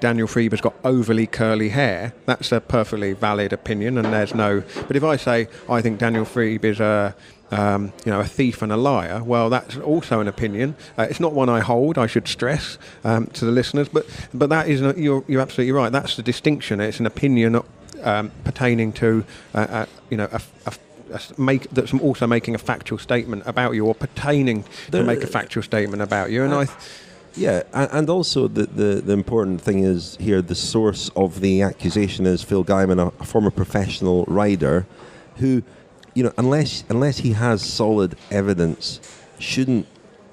Daniel Friebe's got overly curly hair, that's a perfectly valid opinion, and there's no. But if I say I think Daniel Friebe's a thief and a liar, well, that's also an opinion. It's not one I hold, I should stress to the listeners, but that is you're absolutely right. That's the distinction. It's an opinion pertaining to that's also making a factual statement about you, or pertaining to make a factual statement about you. And and also the important thing is here, the source of the accusation is Phil Gaimon, a former professional rider, who, you know, unless he has solid evidence, shouldn't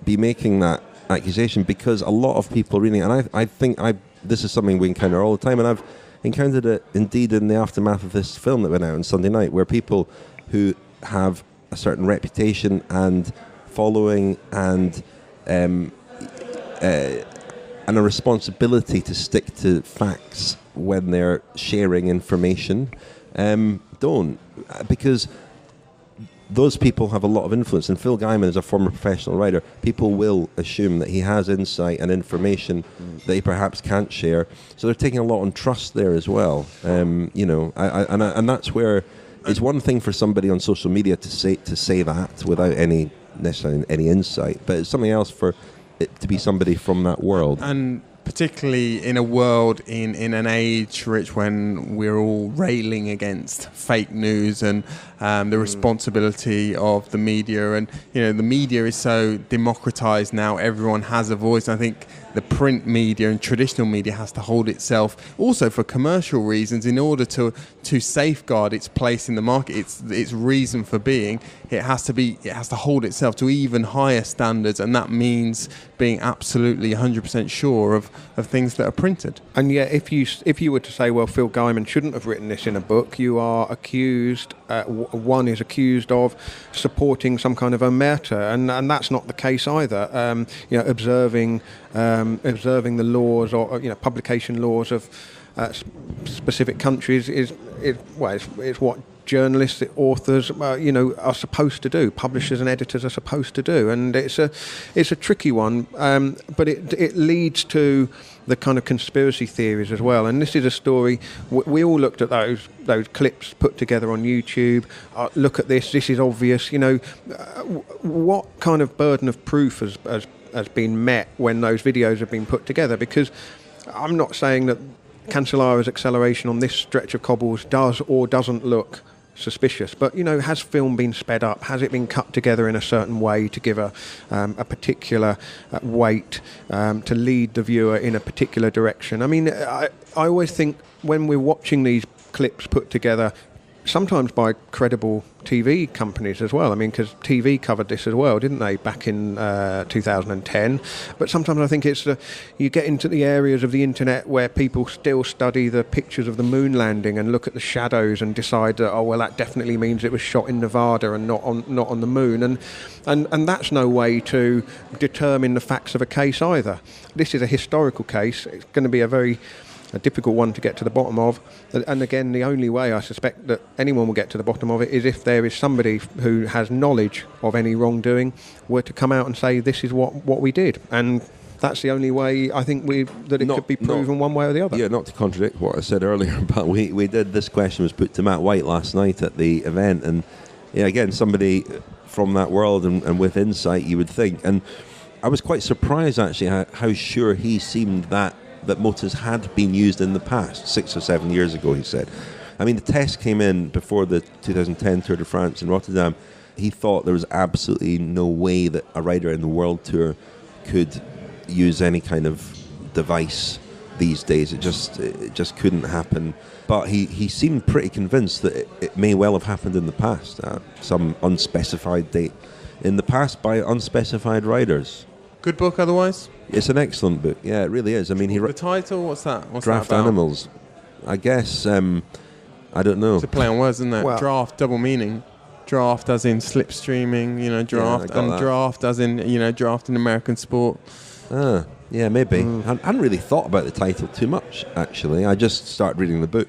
be making that accusation, because a lot of people really, and I think this is something we encounter all the time, and I've encountered it indeed in the aftermath of this film that went out on Sunday night, where people who have a certain reputation and following and a responsibility to stick to facts when they're sharing information, don't, because those people have a lot of influence. And Phil Gaimon is a former professional rider. People will assume that he has insight and information that he perhaps can't share. So they're taking a lot on trust there as well. And that's where it's one thing for somebody on social media to say that without necessarily any insight, but it's something else for it to be somebody from that world. And particularly in a world, in an age, Rich, when we're all railing against fake news and the responsibility of the media, and the media is so democratized now, everyone has a voice. I think the print media and traditional media has to hold itself also for commercial reasons in order to safeguard its place in the market, its reason for being. It has to hold itself to even higher standards, and that means being absolutely 100% sure of things that are printed. And yet, if you were to say, well, Phil Gaimon shouldn't have written this in a book, you are accused. One is accused of supporting some kind of omerta, and that's not the case either. Observing the laws or publication laws of specific countries is what journalists, the authors, are supposed to do. Publishers and editors are supposed to do, and it's a tricky one. But it leads to the kind of conspiracy theories as well. And this is a story. We all looked at those clips put together on YouTube. Look at this. This is obvious. What kind of burden of proof has been met when those videos have been put together? Because I'm not saying that Cancellara's acceleration on this stretch of cobbles does or doesn't look suspicious, but has film been sped up? Has it been cut together in a certain way to give a particular weight, to lead the viewer in a particular direction? I mean, I always think when we're watching these clips put together, sometimes by credible TV companies as well. I mean, because TV covered this as well, didn't they, back in 2010? But sometimes I think it's you get into the areas of the internet where people still study the pictures of the moon landing and look at the shadows and decide that, that definitely means it was shot in Nevada and not on the moon. And that's no way to determine the facts of a case either. This is a historical case. It's going to be a difficult one to get to the bottom of. And again, the only way I suspect that anyone will get to the bottom of it is if there is somebody who has knowledge of any wrongdoing were to come out and say, this is what we did. And that's the only way I think it could be proven one way or the other. Yeah, not to contradict what I said earlier, but we did, this question was put to Matt White last night at the event. And again, somebody from that world and with insight, you would think. And I was quite surprised, actually, how sure he seemed that motors had been used in the past, 6 or 7 years ago, he said. I mean, the test came in before the 2010 Tour de France in Rotterdam. He thought there was absolutely no way that a rider in the World Tour could use any kind of device these days. It just couldn't happen. But he seemed pretty convinced that it may well have happened in the past, some unspecified date in the past by unspecified riders. Good book otherwise? It's an excellent book. Yeah, it really is. I mean, the title, what's that? What's Draft that about? Animals. I guess, I don't know. It's a play on words, isn't it? Well, draft, double meaning. Draft as in slipstreaming, draft, and draft as in, draft in American sport. Yeah, maybe. I hadn't really thought about the title too much, actually. I just started reading the book.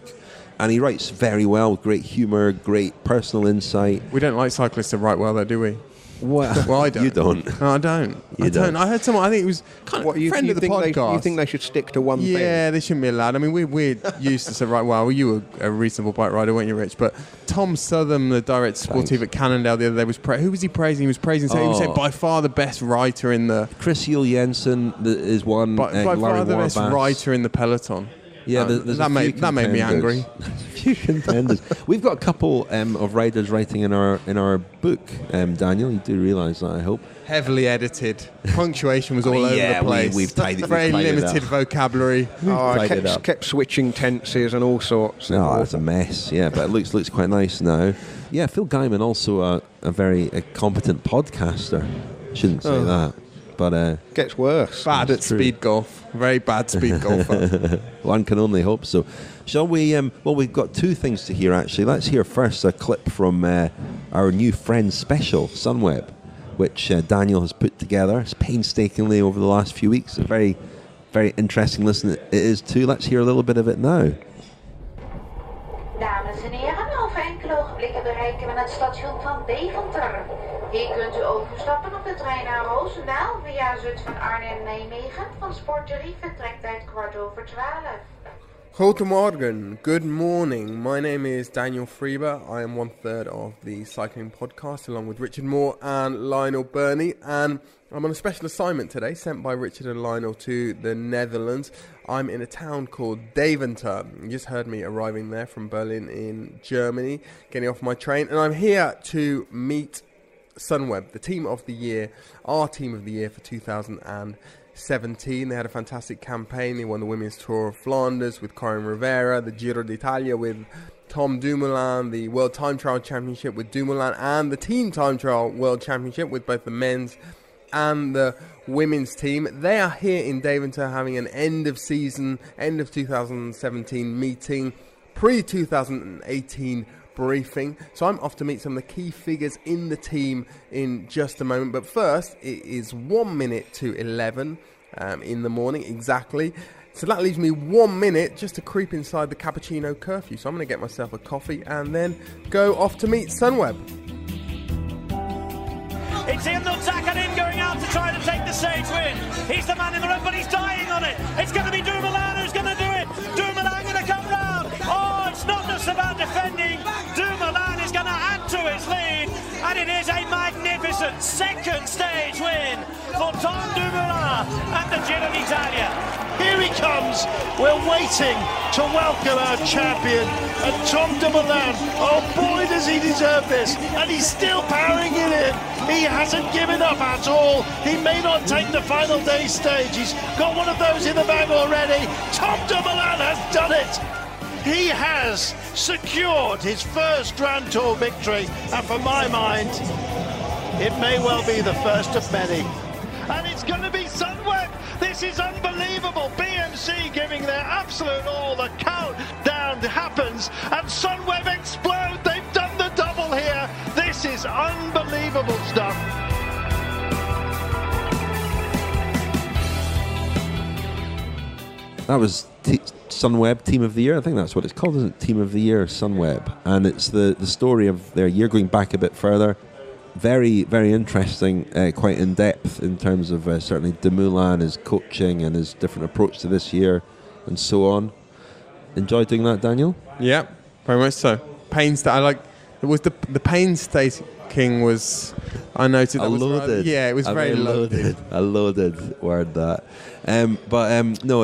And he writes very well, great humour, great personal insight. We don't like cyclists to write well, though, do we? Well, I don't. You don't. No, I don't. I don't. I heard someone, I think it was kind of a friend of the podcast. You think they should stick to one thing? Yeah, they shouldn't be allowed. I mean, we're used to say, right, well, you were a reasonable bike rider, weren't you, Rich? But Tom Southern, the director sportive at Cannondale the other day, who was he praising? He was praising, he was saying by far the best writer in the... Chris Yule Jensen is one. By far the best writer in the peloton. Yeah, that made me angry. A few contenders. We've got a couple of riders writing in our book, Daniel. You do realise that, I hope. Heavily edited. Punctuation was all over the place. We've tidied very limited vocabulary. I kept switching tenses and all sorts. No, that's a mess. Yeah, but it looks quite nice now. Yeah, Phil Gaimon, also a very competent podcaster. Shouldn't say that. But gets worse. Bad at speed golf. Very bad speed golfer. One can only hope so. Shall we? Well, we've got two things to hear, actually. Let's hear first a clip from our new Friends special, Sunweb, which Daniel has put together painstakingly over the last few weeks. A very, very interesting listen it is too. Let's hear a little bit of it now. Dames en heren, over enkele ogenblikken bereiken we het station van Deventer. Hier kunt u overstappen op de trein naar Roosendaal via Zutphen-Arnhem-Nijmegen. Van Sportjerie vertrektijd 11:15. Goedemorgen, good morning. My name is Daniel Friebe. I am 1/3 of the cycling podcast along with Richard Moore and Lionel Birnie. And I'm on a special assignment today sent by Richard and Lionel to the Netherlands. I'm in a town called Deventer. You just heard me arriving there from Berlin in Germany, getting off my train. And I'm here to meet Sunweb, the team of the year, our team of the year for 2017. They had a fantastic campaign. They won the Women's Tour of Flanders with Corinne Rivera, the Giro d'Italia with Tom Dumoulin, the World Time Trial Championship with Dumoulin, and the Team Time Trial World Championship with both the men's and the women's team. They are here in Deventer having an end of 2017 meeting, pre-2018 briefing. So I'm off to meet some of the key figures in the team in just a moment. But first, it is 1 minute to 11 in the morning exactly. So that leaves me 1 minute just to creep inside the cappuccino curfew. So I'm going to get myself a coffee and then go off to meet Sunweb. It's Lionel going out to try to take the stage win. He's the man in the red, but he's dying on it. It's going to be Dumoulin who's going to do it. Dumoulin going to come round. Oh, it's not just about defending. Dumoulin is going to add to his lead, and it is a magnificent second stage win for Tom Dumoulin and the Giro d'Italia. Here he comes. We're waiting to welcome our champion, and Tom Dumoulin. Oh boy, does he deserve this! And he's still powering it in. He hasn't given up at all. He may not take the final day stage. He's got one of those in the bag already. Tom Dumoulin has done it. He has secured his first Grand Tour victory, and for my mind, it may well be the first of many. And it's going to be Sunweb. This is unbelievable. BMC giving their absolute all. The countdown happens, and Sunweb explode. They've done the double here. This is unbelievable stuff. That was Sunweb Team of the Year. I think that's what it's called, isn't it? Team of the Year, Sunweb. And it's the story of their year going back a bit further. Very, very interesting, quite in-depth in terms of certainly Dumoulin, his coaching and his different approach to this year and so on. Enjoyed doing that, Daniel? Yeah, very much so. It was the painstaking was, I noted that loaded. It was very loaded. A loaded word, that. No, but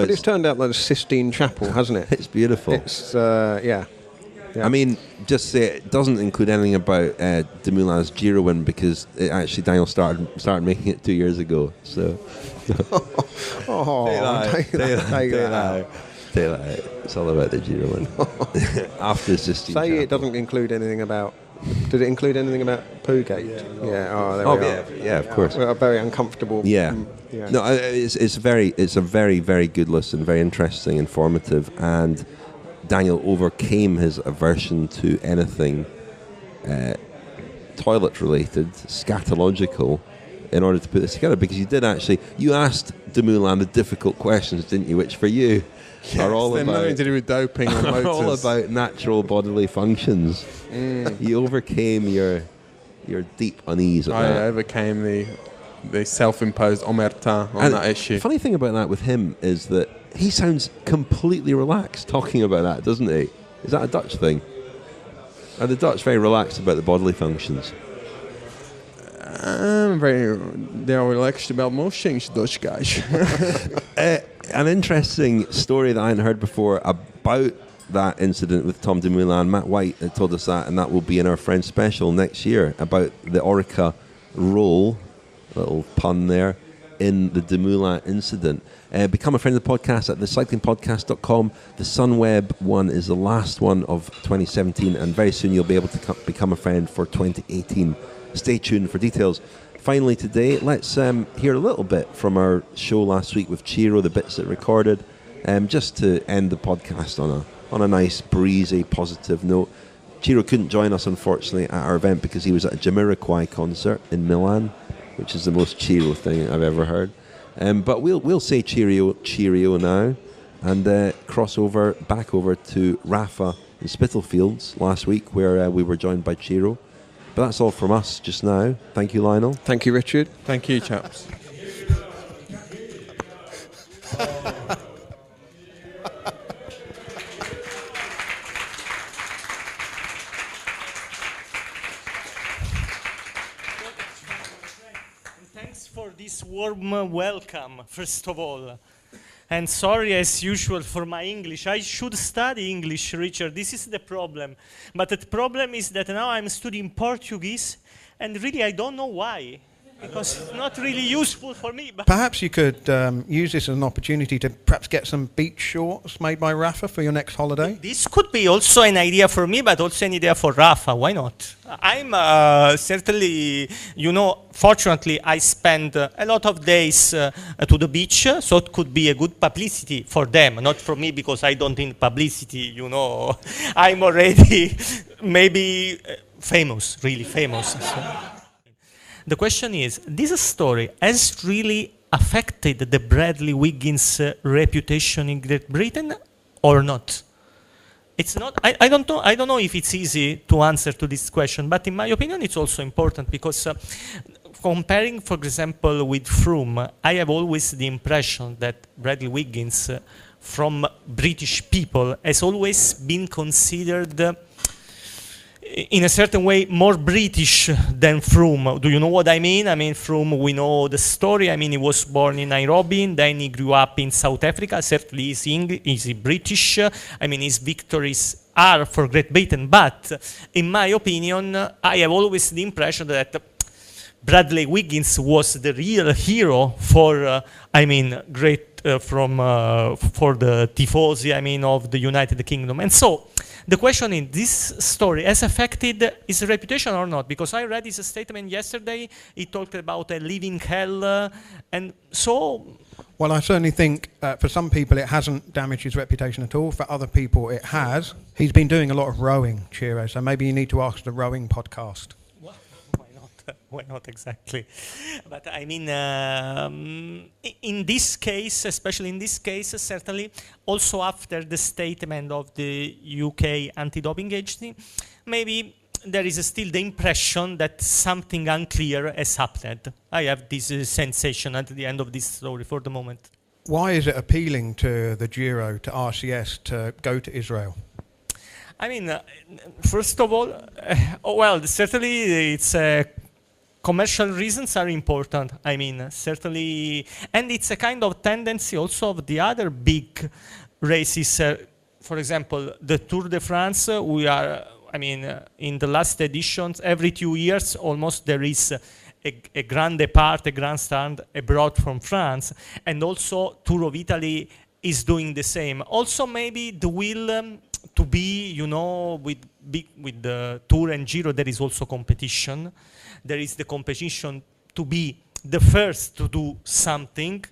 it's turned out like the Sistine Chapel, hasn't it? It's beautiful. It's, yeah. I mean, just say it doesn't include anything about Dumoulin's Giro win, because Daniel started making it 2 years ago. So, take that. It's all about the Giro win. After the Sistine Say Chapel. it doesn't include anything about. Did it include anything about Poogate? Yeah. Oh, there we are. Yeah, of course. We're very uncomfortable. Yeah. No, it's a very, very good listen, very interesting, informative, and Daniel overcame his aversion to anything toilet-related, scatological, in order to put this together, because you asked Dumoulin the difficult questions, didn't you, which for you are all about nothing to do with doping or motors. all about natural bodily functions. You overcame your deep unease at that. I overcame the self-imposed omerta on that issue. The funny thing about that with him is that he sounds completely relaxed talking about that, doesn't he? Is that a Dutch thing? Are the Dutch very relaxed about the bodily functions? They are relaxed about most things, Dutch guys. An interesting story that I hadn't heard before about that incident with Tom Dumoulin. Matt White had told us that, and that will be in our Friends Special next year, about the Orica role, little pun there, in the Dumoulin incident. Become a friend of the podcast at thecyclingpodcast.com. The Sunweb one is the last one of 2017, and very soon you'll be able to become a friend for 2018. Stay tuned for details. Finally today, let's hear a little bit from our show last week with Ciro, the bits that recorded, just to end the podcast on a nice, breezy, positive note. Ciro couldn't join us, unfortunately, at our event because he was at a Jamiroquai concert in Milan, which is the most Ciro thing I've ever heard. But we'll say cheerio now, and cross back over to Rafa in Spitalfields last week, where we were joined by Ciro. But that's all from us just now. Thank you, Lionel. Thank you, Richard. Thank you, chaps. Thanks for this warm welcome, first of all. And sorry, as usual, for my English. I should study English, Richard. This is the problem. But the problem is that now I'm studying Portuguese, and really I don't know why. Because it's not really useful for me. But Perhaps you could use this as an opportunity to perhaps get some beach shorts made by Rafa for your next holiday. this could be also an idea for me, but also an idea for Rafa. Why not? I'm certainly, fortunately, I spend a lot of days to the beach, so it could be a good publicity for them, not for me, because I don't need publicity, I'm already maybe famous, really famous. So. The question is, this story has really affected the Bradley Wiggins reputation in Great Britain or not? It's not. I don't know. I don't know if it's easy to answer to this question, but in my opinion, it's also important because comparing, for example, with Froome, I have always the impression that Bradley Wiggins, from British people, has always been considered, in a certain way, more British than Froome. Do you know what I mean? I mean, Froome, we know the story. I mean, he was born in Nairobi, and then he grew up in South Africa. Certainly, he's British. I mean, his victories are for Great Britain. But, in my opinion, I have always the impression that Bradley Wiggins was the real hero for, for the tifosi, of the United Kingdom. And so, the question in this story has affected his reputation or not? Because I read his statement yesterday. He talked about a living hell, and so. Well, I certainly think for some people it hasn't damaged his reputation at all. For other people, it has. He's been doing a lot of rowing, Ciro. So maybe you need to ask the rowing podcast. Why not exactly? But I mean, in this case, especially in this case, certainly, also after the statement of the UK anti-doping agency, maybe there is still the impression that something unclear has happened. I have this sensation at the end of this story for the moment. Why is it appealing to the Giro, to RCS, to go to Israel? I mean, first of all, certainly it's commercial reasons are important. I mean, certainly, and it's a kind of tendency also of the other big races. For example, the Tour de France, we are, in the last editions, every 2 years, almost there is a grand depart, a grandstand abroad from France. And also Tour of Italy is doing the same. Also, maybe the will to be, with the Tour and Giro, there is also competition. There is the competition to be the first to do something.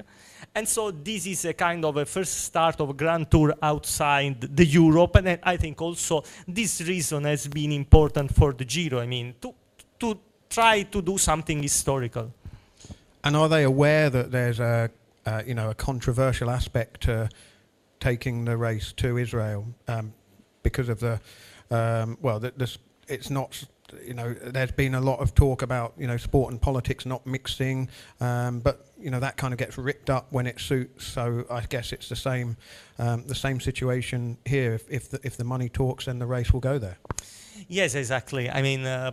And so this is a kind of a first start of a Grand Tour outside the Europe. And I think also this reason has been important for the Giro. To try to do something historical. And are they aware that there's a controversial aspect to taking the race to Israel because of the, it's not... there's been a lot of talk about, sport and politics not mixing, but, that kind of gets ripped up when it suits. So I guess it's the same situation here. If the money talks, then the race will go there. Yes, exactly.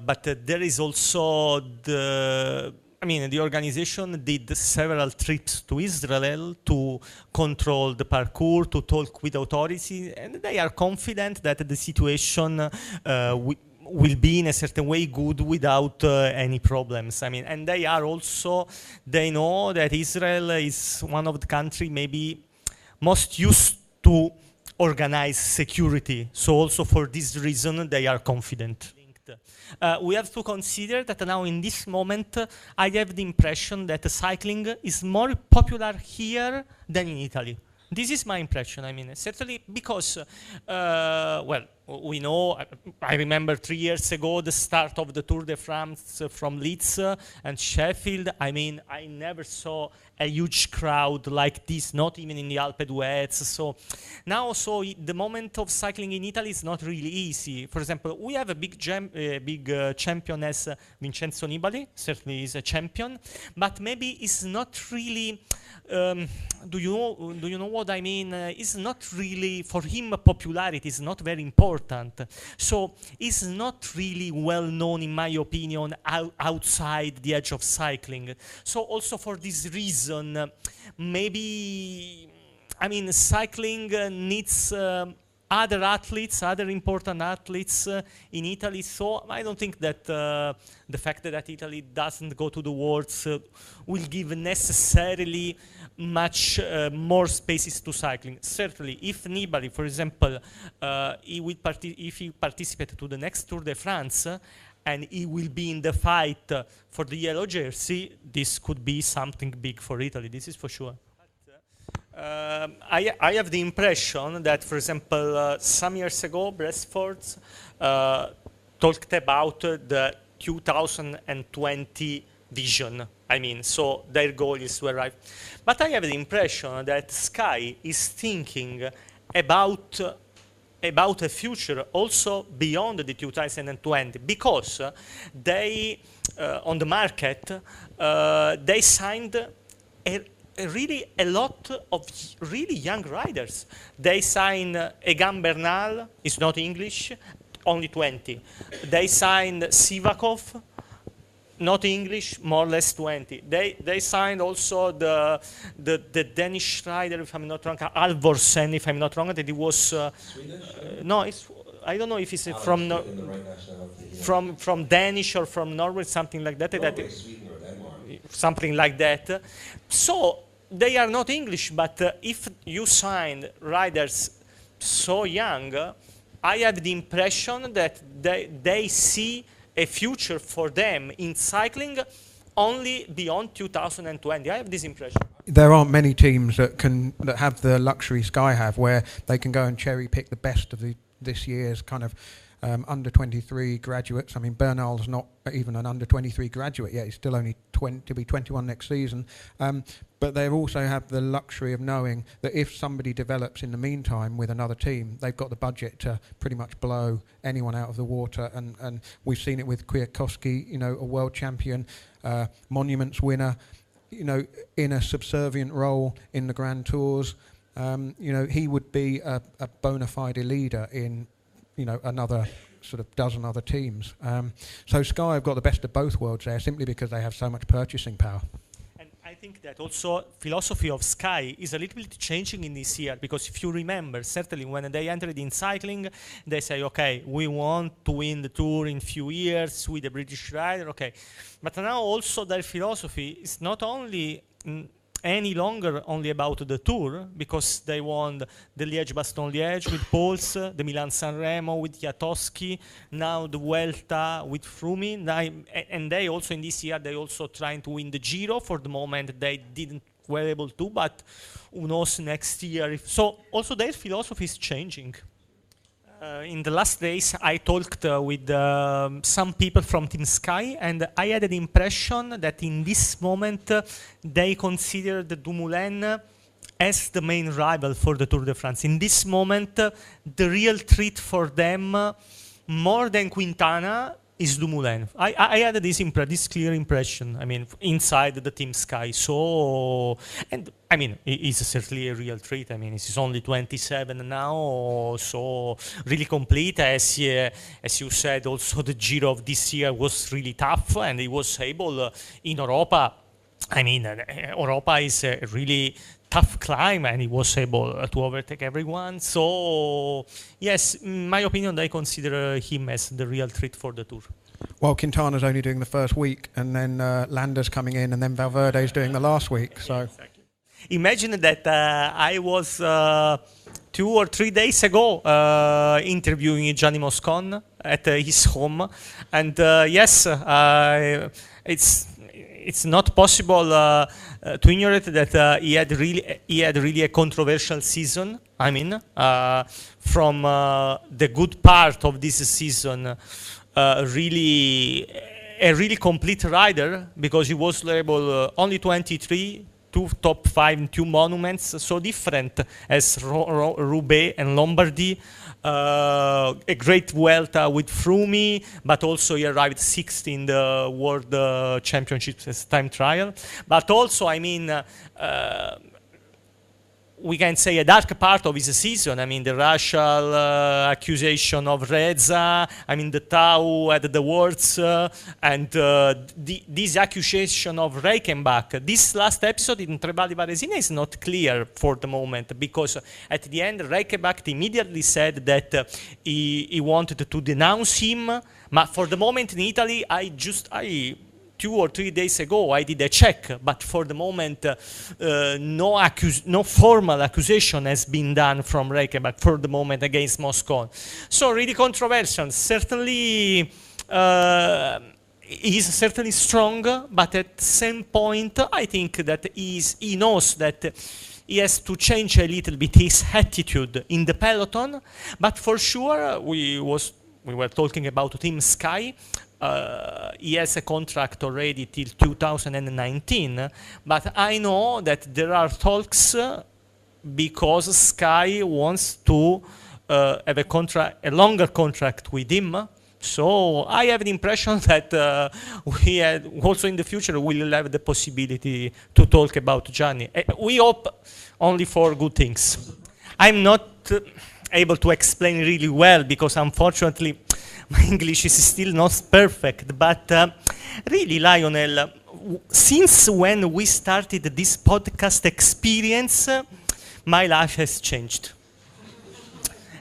But there is also the organization did several trips to Israel to control the parkour, to talk with authorities, and they are confident that the situation will be in a certain way good without any problems. And they know that Israel is one of the countries maybe most used to organize security. So also for this reason, they are confident. We have to consider that now in this moment, I have the impression that cycling is more popular here than in Italy. This is my impression. Certainly because, we know, I remember 3 years ago, the start of the Tour de France from Leeds and Sheffield. I never saw a huge crowd like this, not even in the Alpe d'Huez. So now, the moment of cycling in Italy is not really easy. For example, we have a big champion as Vincenzo Nibali. Certainly is a champion, but maybe it's not really. Do you know what I mean? It's not really, for him, popularity is not very important. So it's not really well known, in my opinion, outside the edge of cycling. So also for this reason, maybe, cycling needs other athletes, other important athletes in Italy. So I don't think that the fact that Italy doesn't go to the Worlds will give necessarily much more spaces to cycling. Certainly, if Nibali, for example, if he participates to the next Tour de France, and he will be in the fight for the yellow jersey, this could be something big for Italy. This is for sure. I have the impression that, for example, some years ago, Brestford talked about the 2020 vision. I mean, so their goal is to arrive. But I have the impression that Sky is thinking about a future also beyond the 2020, because they, on the market, they signed a lot of really young riders. They signed Egan Bernal, it's not English, only 20. They signed Sivakov, not English, more or less 20. They signed also the Danish rider, if I'm not wrong, Alvorsen, if I'm not wrong, that it was Swedish? no, I don't know if it's from Danish or from Norway, something like that. Norway, Sweden or Denmark. Something like that. So they are not English, but if you sign riders so young, I have the impression that they see a future for them in cycling only beyond 2020. I have this impression. There aren't many teams that have the luxury Sky have, where they can go and cherry pick the best of this year's kind of under 23 graduates. I mean, Bernal's not even an under 23 graduate yet. He's still only to be 21 next season. But they also have the luxury of knowing that if somebody develops in the meantime with another team, they've got the budget to pretty much blow anyone out of the water. And we've seen it with Kwiatkowski, you know, a world champion, Monuments winner, you know, in a subservient role in the Grand Tours. You know, he would be a bona fide leader in, you know, another sort of dozen other teams. So Sky have got the best of both worlds there, simply because they have so much purchasing power. And I think that also philosophy of Sky is a little bit changing in this year, because if you remember, certainly when they entered in cycling, they say, okay, we want to win the Tour in few years with a British rider, okay. But now also their philosophy is not only any longer only about the Tour, because they won the Liège-Bastogne-Liège with Pols, the Milan-San Remo with Kwiatkowski, now the Vuelta with Friebe, and they also in this year, they also trying to win the Giro. For the moment they didn't were able to, but who knows next year. So also their philosophy is changing. In the last days, I talked with some people from Team Sky, and I had the impression that in this moment they consider the Dumoulin as the main rival for the Tour de France. In this moment, the real threat for them, more than Quintana, is Dumoulin. I had this clear impression, I mean, inside the Team Sky. So, and I mean, he's certainly a real threat. I mean, he's only 27 now, so really complete. As you said, also the Giro of this year was really tough, and he was able in Europa. I mean, Europa is a really tough climb, and he was able to overtake everyone. So, yes, in my opinion, I consider him as the real threat for the Tour. Well, Quintana's only doing the first week, and then Landa's coming in, and then Valverde's doing the last week. So, exactly. Imagine that I was 2 or 3 days ago interviewing Gianni Moscon at his home, and yes, it's not possible to ignore it that he had really a controversial season. I mean, from the good part of this season, really a really complete rider, because he was able only 23. 2 top 5 in 2 monuments, so different as Roubaix and Lombardy. A great Vuelta with Friebe, but also he arrived 6th in the World Championships as time trial. But also, I mean, we can say a dark part of his season. I mean, the racial accusation of Reza, I mean, the Tau at the words, and this accusation of Reichenbach. This last episode in Trebali Varesina is not clear for the moment, because at the end, Reichenbach immediately said that he wanted to denounce him. But for the moment in Italy, I 2 or 3 days ago, I did a check, but for the moment, no formal accusation has been done from Reichenbach for the moment against Moscon. So really controversial. Certainly, he's certainly strong, but at the same point, I think that he knows that he has to change a little bit his attitude in the peloton. But for sure, we were talking about Team Sky. he has a contract already till 2019, but I know that there are talks because Sky wants to have a longer contract with him. So I have the impression that we also in the future will have the possibility to talk about Gianni. We hope only for good things. I'm not able to explain really well because unfortunately my English is still not perfect, but really, Lionel, since when we started this podcast experience, my life has changed.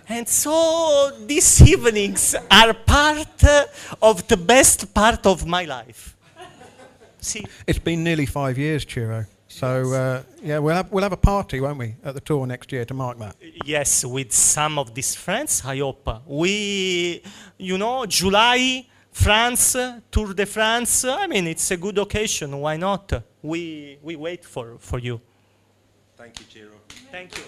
And so these evenings are part of the best part of my life. See? It's been nearly 5 years, Ciro. So yeah, we'll have a party, won't we, at the tour next year to mark that? Yes, with some of these friends, I hope. July, France, Tour de France. I mean, it's a good occasion. Why not? We wait for you. Thank you, Ciro. Thank you.